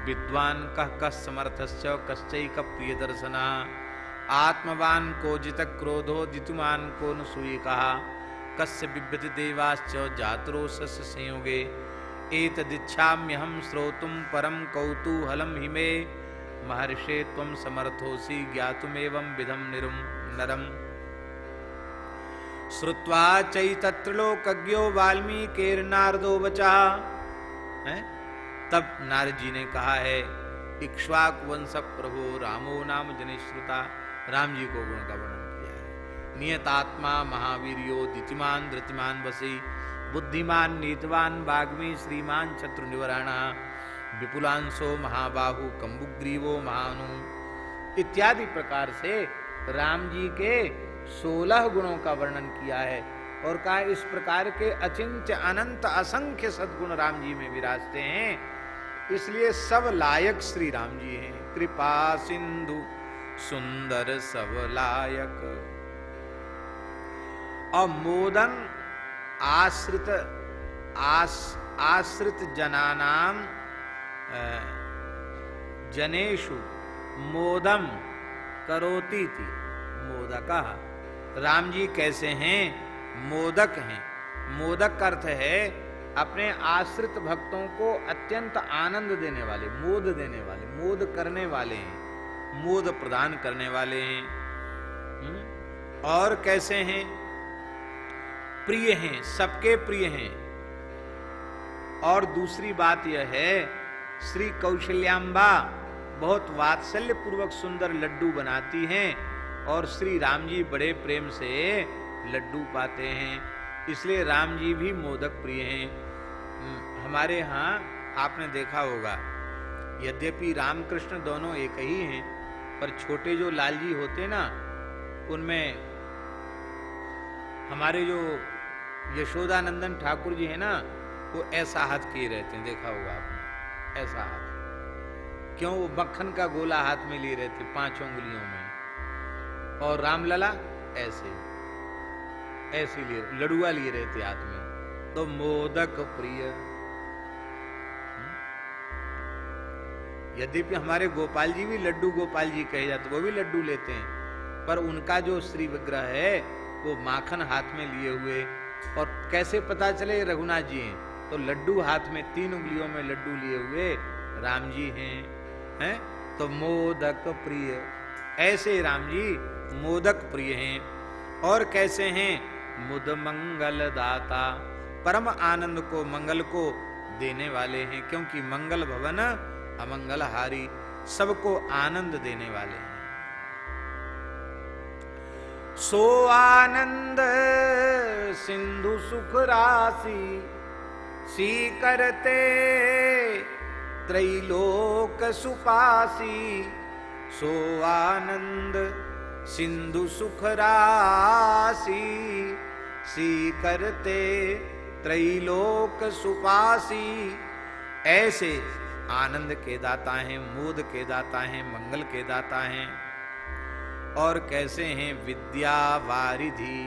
विद्वान कः समर्थश्च कश्चैक प्रियदर्शनः आत्मवान को जित क्रोधो दितुमान को न सूयिकः कस्य बिभ्यति देवाश्च जातरोषस्य संयोगे एतदिच्छाम्यहं श्रोतुं परम कौतूहलं हि मे महर्षे त्वं समर्थोसि ज्ञातुमेवं विधं नरम्। श्रुत्वा चैतत्रिलोकज्ञो वाल्मीकिर्नारदो वचः। तब नारद जी ने कहा है इक्ष्वाकु वंश प्रभो रामो नाम जनिश्रुता। राम जी को गुण का वर्णन किया है। नियतात्मा महावीर्यो दितिमान धृतिमान वसी बुद्धिमान नीतवान वाग्मी श्रीमान शत्रु निवारणा विपुलांशो महाबाहु कंबुग्रीवो महानु इत्यादि प्रकार से राम जी के 16 गुणों का वर्णन किया है और कहा इस प्रकार के अचिंत्य अनंत असंख्य सद्गुण राम जी में विराजते हैं, इसलिए सब लायक श्री राम जी हैं। कृपा सिंधु सुंदर सब लायक। और मोदन आश्रित जनानाम जनेषु मोदम करोति थी मोदकः। राम जी कैसे हैं? मोदक हैं। मोदक का अर्थ है अपने आश्रित भक्तों को अत्यंत आनंद देने वाले, मोद देने वाले, मोद करने वाले हैं, मोद प्रदान करने वाले हैं। और कैसे हैं? प्रिय हैं, सबके प्रिय हैं। और दूसरी बात यह है, श्री कौशल्याम्बा बहुत वात्सल्य पूर्वक सुंदर लड्डू बनाती हैं और श्री राम जी बड़े प्रेम से लड्डू पाते हैं, इसलिए राम जी भी मोदक प्रिय हैं। हमारे यहाँ आपने देखा होगा, यद्यपि रामकृष्ण दोनों एक ही हैं, पर छोटे जो लाल जी होते ना, उनमें हमारे जो यशोदानंदन ठाकुर जी हैं ना, वो ऐसा हाथ किए रहते हैं, देखा होगा आपने, ऐसा हाथ। क्यों? वो मक्खन का गोला हाथ में लिए रहते 5 उंगलियों में, और रामलला ऐसे ऐसे लिए लड़ुआ लिए रहते हाथ में। तो मोदक प्रिय। यद्यपि हमारे गोपाल जी भी लड्डू गोपाल जी कहे जाते, वो भी लड्डू लेते हैं, पर उनका जो श्री विग्रह है वो माखन हाथ में लिए हुए। और कैसे पता चले रघुनाथ जी हैं? तो लड्डू हाथ में, 3 उंगलियों में लड्डू लिए हुए राम जी हैं। तो मोदक प्रिय, ऐसे राम जी मोदक प्रिय हैं। और कैसे हैं? मुद मंगल दाता, परम आनंद को, मंगल को देने वाले हैं, क्योंकि मंगल भवन अमंगल हारी, सबको आनंद देने वाले हैं। सो आनंद सिंधु सुख राशि, सी करते त्रैलोक सुपासी। सो आनंद सिंधु सुख राशि, सी करते त्रैलोक सुपासी। ऐसे आनंद के दाता हैं, मोद के दाता हैं, मंगल के दाता हैं। और कैसे हैं? विद्या वारिधि,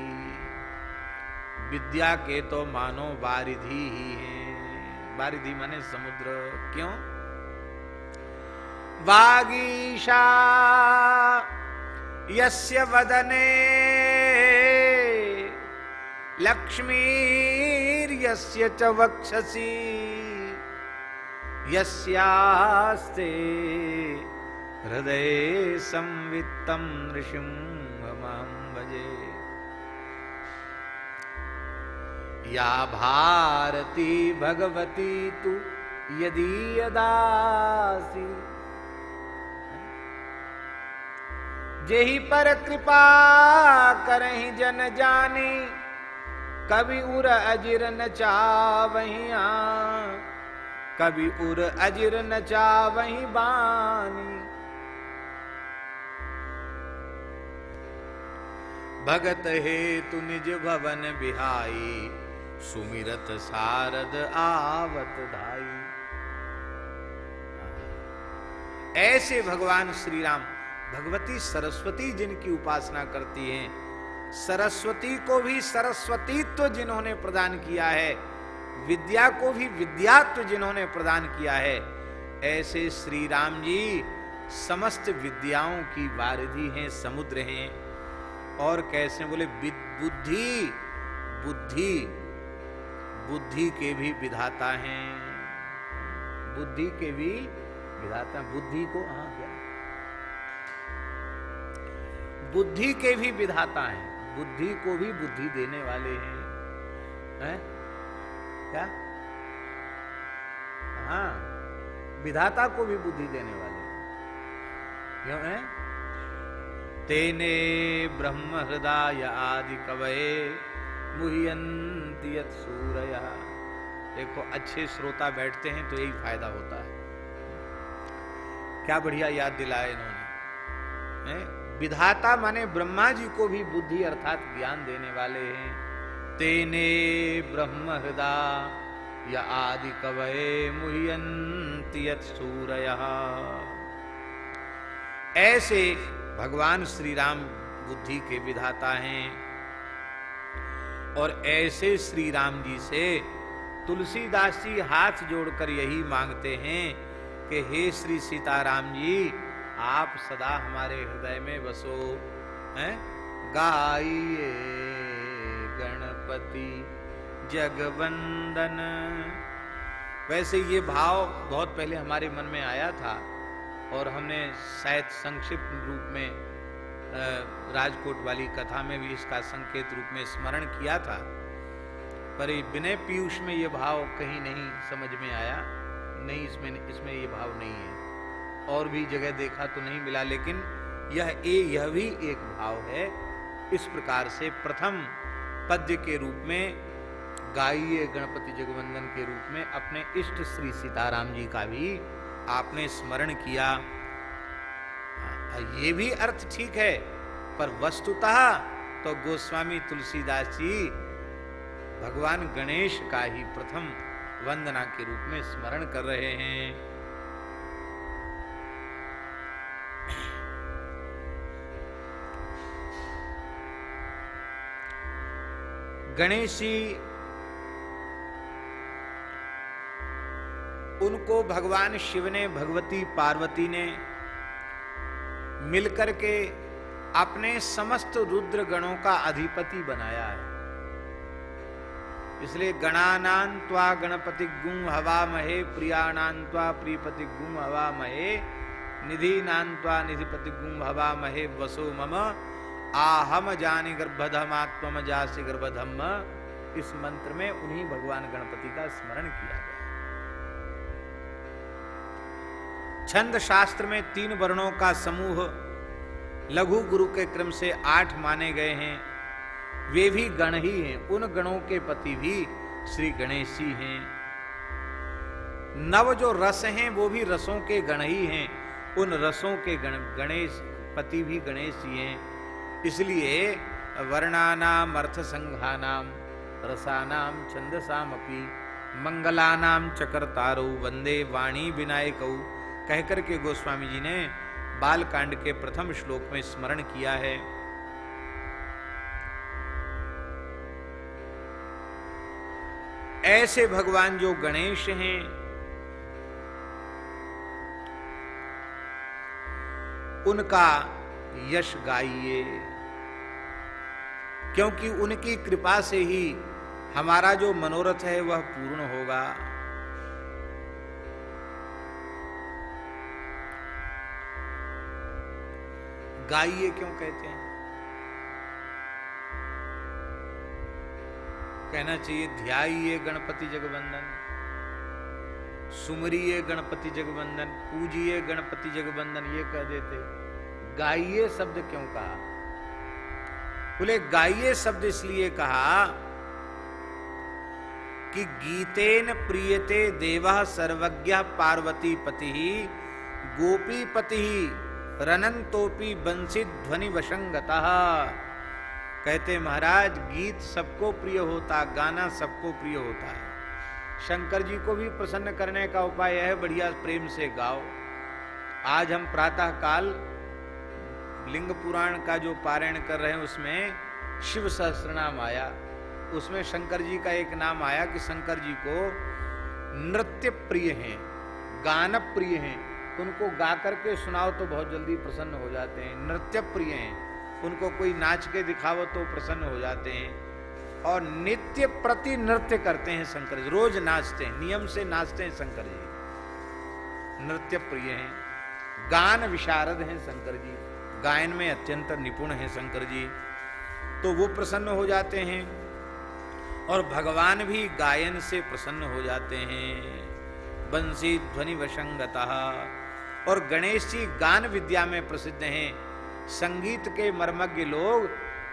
विद्या के तो मानो वारिधि ही हैं। वारिधि माने समुद्र। क्यों? वागीशा यस्य वदने, लक्ष्मीर्यस्य च वक्षसि। यस्यास्ते हृदय संवित्तम नृसिंहमहं भजे। या भारती भगवती तु यदीयदासी। जेहि पर कृपा करहि जन जानी, कभी उर अजिर न चावहि आं। कभी उर अजिर न चावहि बानी। भगत हेतु निज भवन बिहाई, सुमिरत सारद आवत धाई। ऐसे भगवान श्री राम, भगवती सरस्वती जिनकी उपासना करती हैं, सरस्वती को भी सरस्वतीत्व जिन्होंने प्रदान किया है, विद्या को भी विद्यात्व जिन्होंने प्रदान किया है, ऐसे श्री राम जी समस्त विद्याओं की वारिधि हैं, समुद्र हैं। और कैसे? बोले बुद्धि, बुद्धि, बुद्धि के भी विधाता हैं, बुद्धि के भी विधाता। बुद्धि को क्या? बुद्धि के भी विधाता हैं, बुद्धि को भी बुद्धि देने वाले हैं। क्या? हाँ, विधाता को भी बुद्धि देने वाले हैं। क्यों है? तेने ब्रह्म हृदय आदि कवये, मुह्यन्ति यत् सूरयः। देखो, अच्छे श्रोता बैठते हैं तो यही फायदा होता है। क्या बढ़िया याद दिलाया इन्होंने। विधाता माने ब्रह्मा जी को भी बुद्धि अर्थात ज्ञान देने वाले हैं। तेने ब्रह्म हृदय या आदि कवये, मुह्यन्ति यत् सूरयः। ऐसे भगवान श्री राम बुद्धि के विधाता हैं। और ऐसे श्री राम जी से तुलसीदास जी हाथ जोड़कर यही मांगते हैं कि हे श्री सीताराम जी, आप सदा हमारे हृदय में बसो। हैं? गाइए गणपति जगवंदन। वैसे ये भाव बहुत पहले हमारे मन में आया था और हमने शायद संक्षिप्त रूप में राजकोट वाली कथा में भी इसका संकेत रूप में स्मरण किया था। पर विनय पीयूष में ये भाव कहीं नहीं समझ में आया, नहीं इसमें ये भाव नहीं है। और भी जगह देखा तो नहीं मिला, लेकिन यह भी एक भाव है। इस प्रकार से प्रथम पद्य के रूप में गाइए गणपति जगवंदन के रूप में अपने इष्ट श्री सीताराम जी का भी आपने स्मरण किया। ये भी अर्थ ठीक है, पर वस्तुतः तो गोस्वामी तुलसीदास जी भगवान गणेश का ही प्रथम वंदना के रूप में स्मरण कर रहे हैं। गणेश जी, उनको भगवान शिव ने, भगवती पार्वती ने मिलकर के अपने समस्त रुद्र गणों का अधिपति बनाया है। इसलिए गणानां त्वा गणपति गुं हवा महे, प्रियाणां त्वा प्रियपति गुं हवा महे, निधीनां त्वा निधिपति गुं हवा महे, वसो मम आहम जानि गर्भधम आत्म जासि गर्भधम। इस मंत्र में उन्हीं भगवान गणपति का स्मरण किया गया। छंद शास्त्र में 3 वर्णों का समूह लघु गुरु के क्रम से 8 माने गए हैं। वे भी गण ही हैं, उन गणों के पति भी श्री गणेश जी हैं। 9 जो रस हैं वो भी रसों के गण ही हैं, उन रसों के गणेश पति भी गणेश जी हैं। इसलिए वर्णानाम अर्थ संघानाम रसानाम छंदसामपि मंगलानाम चकरतारो वंदे वाणी विनायकौ कहकर के गोस्वामी जी ने बालकांड के प्रथम श्लोक में स्मरण किया है। ऐसे भगवान जो गणेश हैं, उनका यश गाइए, क्योंकि उनकी कृपा से ही हमारा जो मनोरथ है वह पूर्ण होगा। गाइए क्यों कहते हैं? कहना चाहिए ध्याइए गणपति जगवंदन, सुमरिए गणपति जगवंदन, पूजिए गणपति जगवंदन, ये कह देते। गाइए शब्द क्यों कहा? बोले गाइए शब्द इसलिए कहा कि गीतेन प्रियते देवः सर्वज्ञ पार्वती पति गोपीपति रनंतोपी बंसी ध्वनि वशंगतः। कहते महाराज गीत सबको प्रिय होता, गाना सबको प्रिय होता है। शंकर जी को भी प्रसन्न करने का उपाय है बढ़िया प्रेम से गाओ। आज हम प्रातः काल लिंग पुराण का जो पारायण कर रहे हैं उसमें शिव सहस्त्रनाम आया, उसमें शंकर जी का एक नाम आया कि शंकर जी को नृत्य प्रिय हैं, गान प्रिय हैं। उनको गा करके सुनाओ तो बहुत जल्दी प्रसन्न हो जाते हैं। नृत्य प्रिय हैं, उनको कोई नाच के दिखाओ तो प्रसन्न हो जाते हैं। और नित्य प्रति नृत्य करते हैं शंकर जी, रोज नाचते हैं, नियम से नाचते हैं शंकर जी। नृत्य प्रिय हैं, गान विशारद हैं शंकर जी, गायन में अत्यंत निपुण हैं शंकर जी, तो वो प्रसन्न हो जाते हैं। और भगवान भी गायन से प्रसन्न हो जाते हैं। बंसी ध्वनि वशंगतः। और गणेश जी गान विद्या में प्रसिद्ध हैं। संगीत के मर्मज्ञ लोग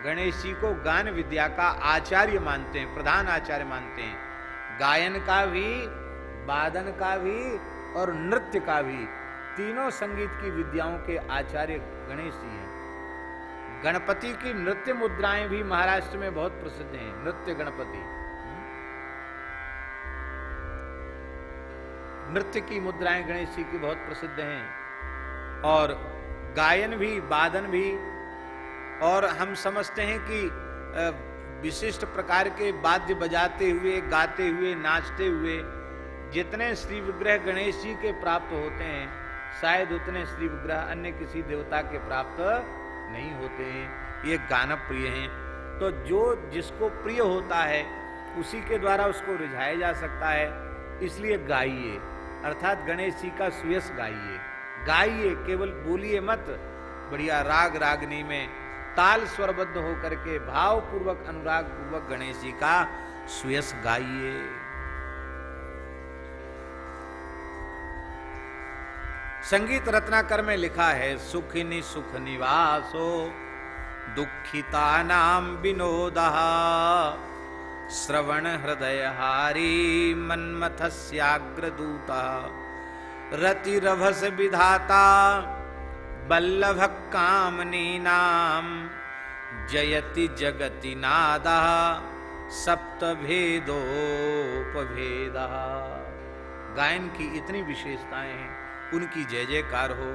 गणेश जी को गान विद्या का आचार्य मानते हैं, प्रधान आचार्य मानते हैं। गायन का भी, वादन का भी और नृत्य का भी, तीनों संगीत की विद्याओं के आचार्य गणेश जी हैं। गणपति की नृत्य मुद्राएं भी महाराष्ट्र में बहुत प्रसिद्ध हैं। नृत्य गणपति, नृत्य की मुद्राएं गणेश जी की बहुत प्रसिद्ध हैं। और गायन भी, वादन भी। और हम समझते हैं कि विशिष्ट प्रकार के वाद्य बजाते हुए, गाते हुए, नाचते हुए जितने श्री विग्रह गणेश जी के प्राप्त होते हैं, शायद उतने श्री विग्रह अन्य किसी देवता के प्राप्त नहीं होते हैं। ये गान प्रिय हैं। तो जो जिसको प्रिय होता है उसी के द्वारा उसको रिझाया जा सकता है। इसलिए गाइए, अर्थात गणेश जी का सुयश गाइए। गाइए, केवल बोलिए मत, बढ़िया राग रागनी में ताल स्वरबद्ध होकर के भाव पूर्वक, अनुराग पूर्वक गणेश जी का सुयस गाइए। संगीत रत्नाकर में लिखा है, सुखिनी सुख निवासो दुखिता नाम विनोदः, श्रवण हृदय हारी मन्मथस्याग्रदूतः, रतिरभस विधाता बल्लभ कामनीनाम, जयति जगति नादः सप्तभेदोपभेदः। गायन की इतनी विशेषताएं हैं, उनकी जय जयकार हो।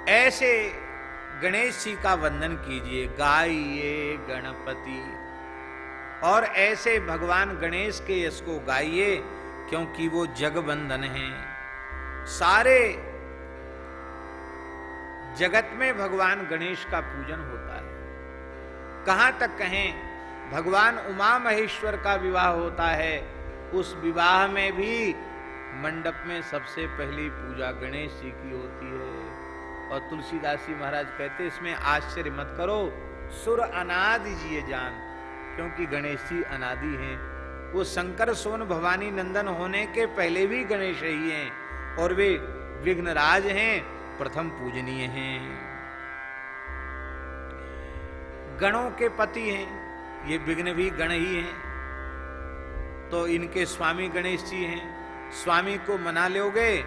ऐसे गणेश जी का वंदन कीजिए, गाइए गणपति। और ऐसे भगवान गणेश के यश को गाइए, क्योंकि वो जगवंदन हैं। सारे जगत में भगवान गणेश का पूजन होता है। कहां तक कहें, भगवान उमा महेश्वर का विवाह होता है, उस विवाह में भी मंडप में सबसे पहली पूजा गणेश जी की होती है। और तुलसीदास जी महाराज कहते, इसमें आश्चर्य मत करो, सुर अनादि जिए जान, क्योंकि गणेश जी अनादि हैं। वो शंकर सोन भवानी नंदन होने के पहले भी गणेश ही हैं, और वे विघ्नराज हैं, प्रथम पूजनीय हैं, गणों के पति हैं। ये विघ्न भी गण ही हैं, तो इनके स्वामी गणेश जी हैं। स्वामी को मना लोगे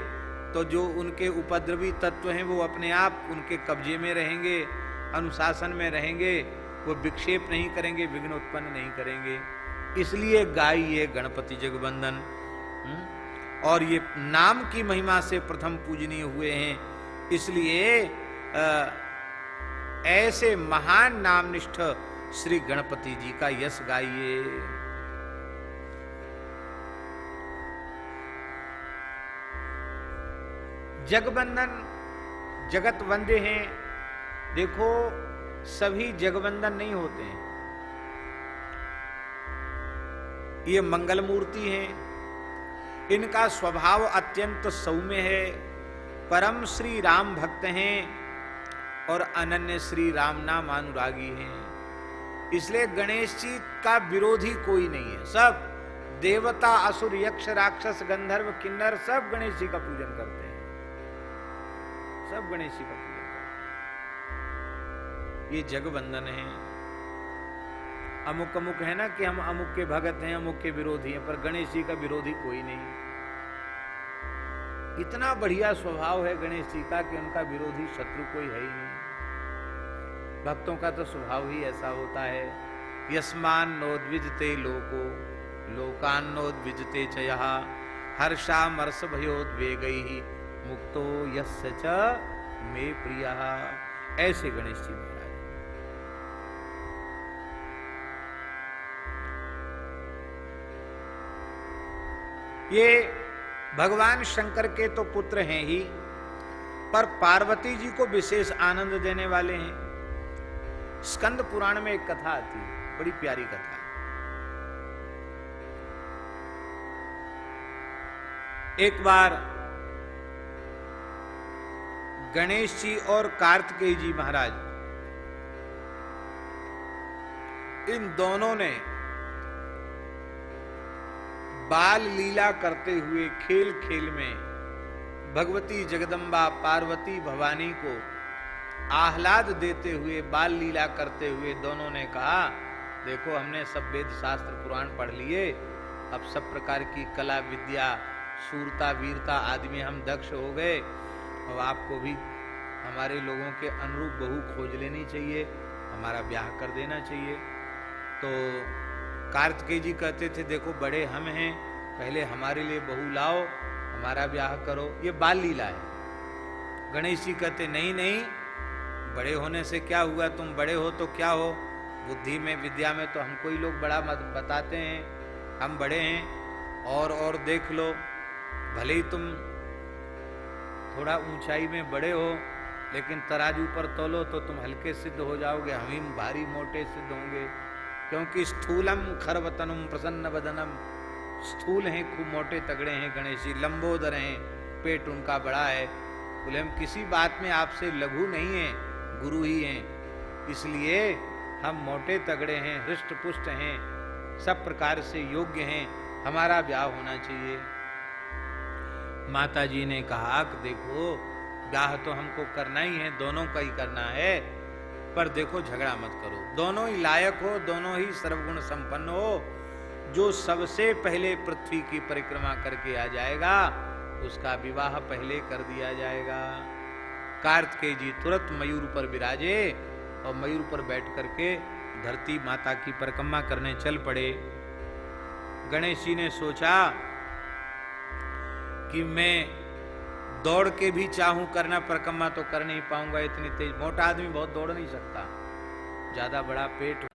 तो जो उनके उपद्रवी तत्व हैं वो अपने आप उनके कब्जे में रहेंगे, अनुशासन में रहेंगे, वो विक्षेप नहीं करेंगे, विघ्न उत्पन्न नहीं करेंगे। इसलिए गाइए गणपति जगवंदन। और ये नाम की महिमा से प्रथम पूजनीय हुए हैं, इसलिए ऐसे महान नामनिष्ठ श्री गणपति जी का यश गाइए। जगवंदन जगत वंदे हैं। देखो, सभी जगवंदन नहीं होते हैं। ये मंगल मूर्ति हैं, इनका स्वभाव अत्यंत सौम्य है, परम श्री राम भक्त हैं और अनन्य श्री राम नाम अनुरागी हैं। इसलिए गणेश जी का विरोधी कोई नहीं है। सब देवता, असुर, यक्ष, राक्षस, गंधर्व, किन्नर सब गणेश जी का पूजन करते हैं, सब गणेश जी का पूजन करते हैं। ये जगवंदन है। अमुक अमुक है ना कि हम अमुक के भगत हैं, अमुक के विरोधी हैं, पर गणेश जी का विरोधी कोई नहीं। इतना बढ़िया स्वभाव है गणेश जी का कि उनका विरोधी शत्रु कोई है ही नहीं। भक्तों का तो स्वभाव ही ऐसा होता है। यस्मान नोद्विजते लोको लोकान नोद्विजते च यः, हर्षामर्ष भयोद्वेगैः मुक्तो यस्य च मे प्रियः। ऐसे गणेश जी महाराज। ये भगवान शंकर के तो पुत्र हैं ही, पर पार्वती जी को विशेष आनंद देने वाले हैं। स्कंद पुराण में एक कथा आती है, बड़ी प्यारी कथा। एक बार गणेश जी और कार्तिकेय जी महाराज, इन दोनों ने बाल लीला करते हुए खेल खेल में भगवती जगदम्बा पार्वती भवानी को आह्लाद देते हुए, बाल लीला करते हुए दोनों ने कहा, देखो हमने सब वेद शास्त्र पुराण पढ़ लिए, अब सब प्रकार की कला विद्या, शूरता, वीरता आदि में हम दक्ष हो गए। अब आपको भी हमारे लोगों के अनुरूप बहू खोज लेनी चाहिए, हमारा ब्याह कर देना चाहिए। तो कार्तिकेय जी कहते थे, देखो बड़े हम हैं, पहले हमारे लिए बहू लाओ, हमारा ब्याह करो। ये बाल लीला है। गणेश जी कहते, नहीं नहीं, बड़े होने से क्या हुआ, तुम बड़े हो तो क्या हो, बुद्धि में विद्या में तो हमको ही लोग बड़ा बताते हैं, हम बड़े हैं, और देख लो, भले ही तुम थोड़ा ऊंचाई में बड़े हो, लेकिन तराजू पर तोलो तो तुम हल्के सिद्ध हो जाओगे, हम ही भारी मोटे सिद्ध होंगे। क्योंकि स्थूलम खरवतनम प्रसन्न बदनम, स्थूल हैं, खूब मोटे तगड़े हैं गणेश जी, लंबोदर हैं, पेट उनका बड़ा है, बोले हम किसी बात में आपसे लघु नहीं हैं, गुरु ही हैं, इसलिए हम मोटे तगड़े हैं, हृष्ट पुष्ट हैं, सब प्रकार से योग्य हैं, हमारा ब्याह होना चाहिए। माता जी ने कहा कि देखो ब्याह तो हमको करना ही है, दोनों का ही करना है, पर देखो झगड़ा मत करो, दोनों ही लायक हो, दोनों ही सर्वगुण संपन्न हो। जो सबसे पहले पृथ्वी की परिक्रमा करके आ जाएगा उसका विवाह पहले कर दिया जाएगा। कार्तिकेय जी तुरंत मयूर पर विराजे और मयूर पर बैठ करके धरती माता की परिक्रमा करने चल पड़े। गणेश जी ने सोचा कि मैं दौड़ के भी चाहूं करना परिक्रमा तो कर नहीं पाऊंगा, इतनी तेज, मोटा आदमी बहुत दौड़ नहीं सकता, ज्यादा बड़ा पेट।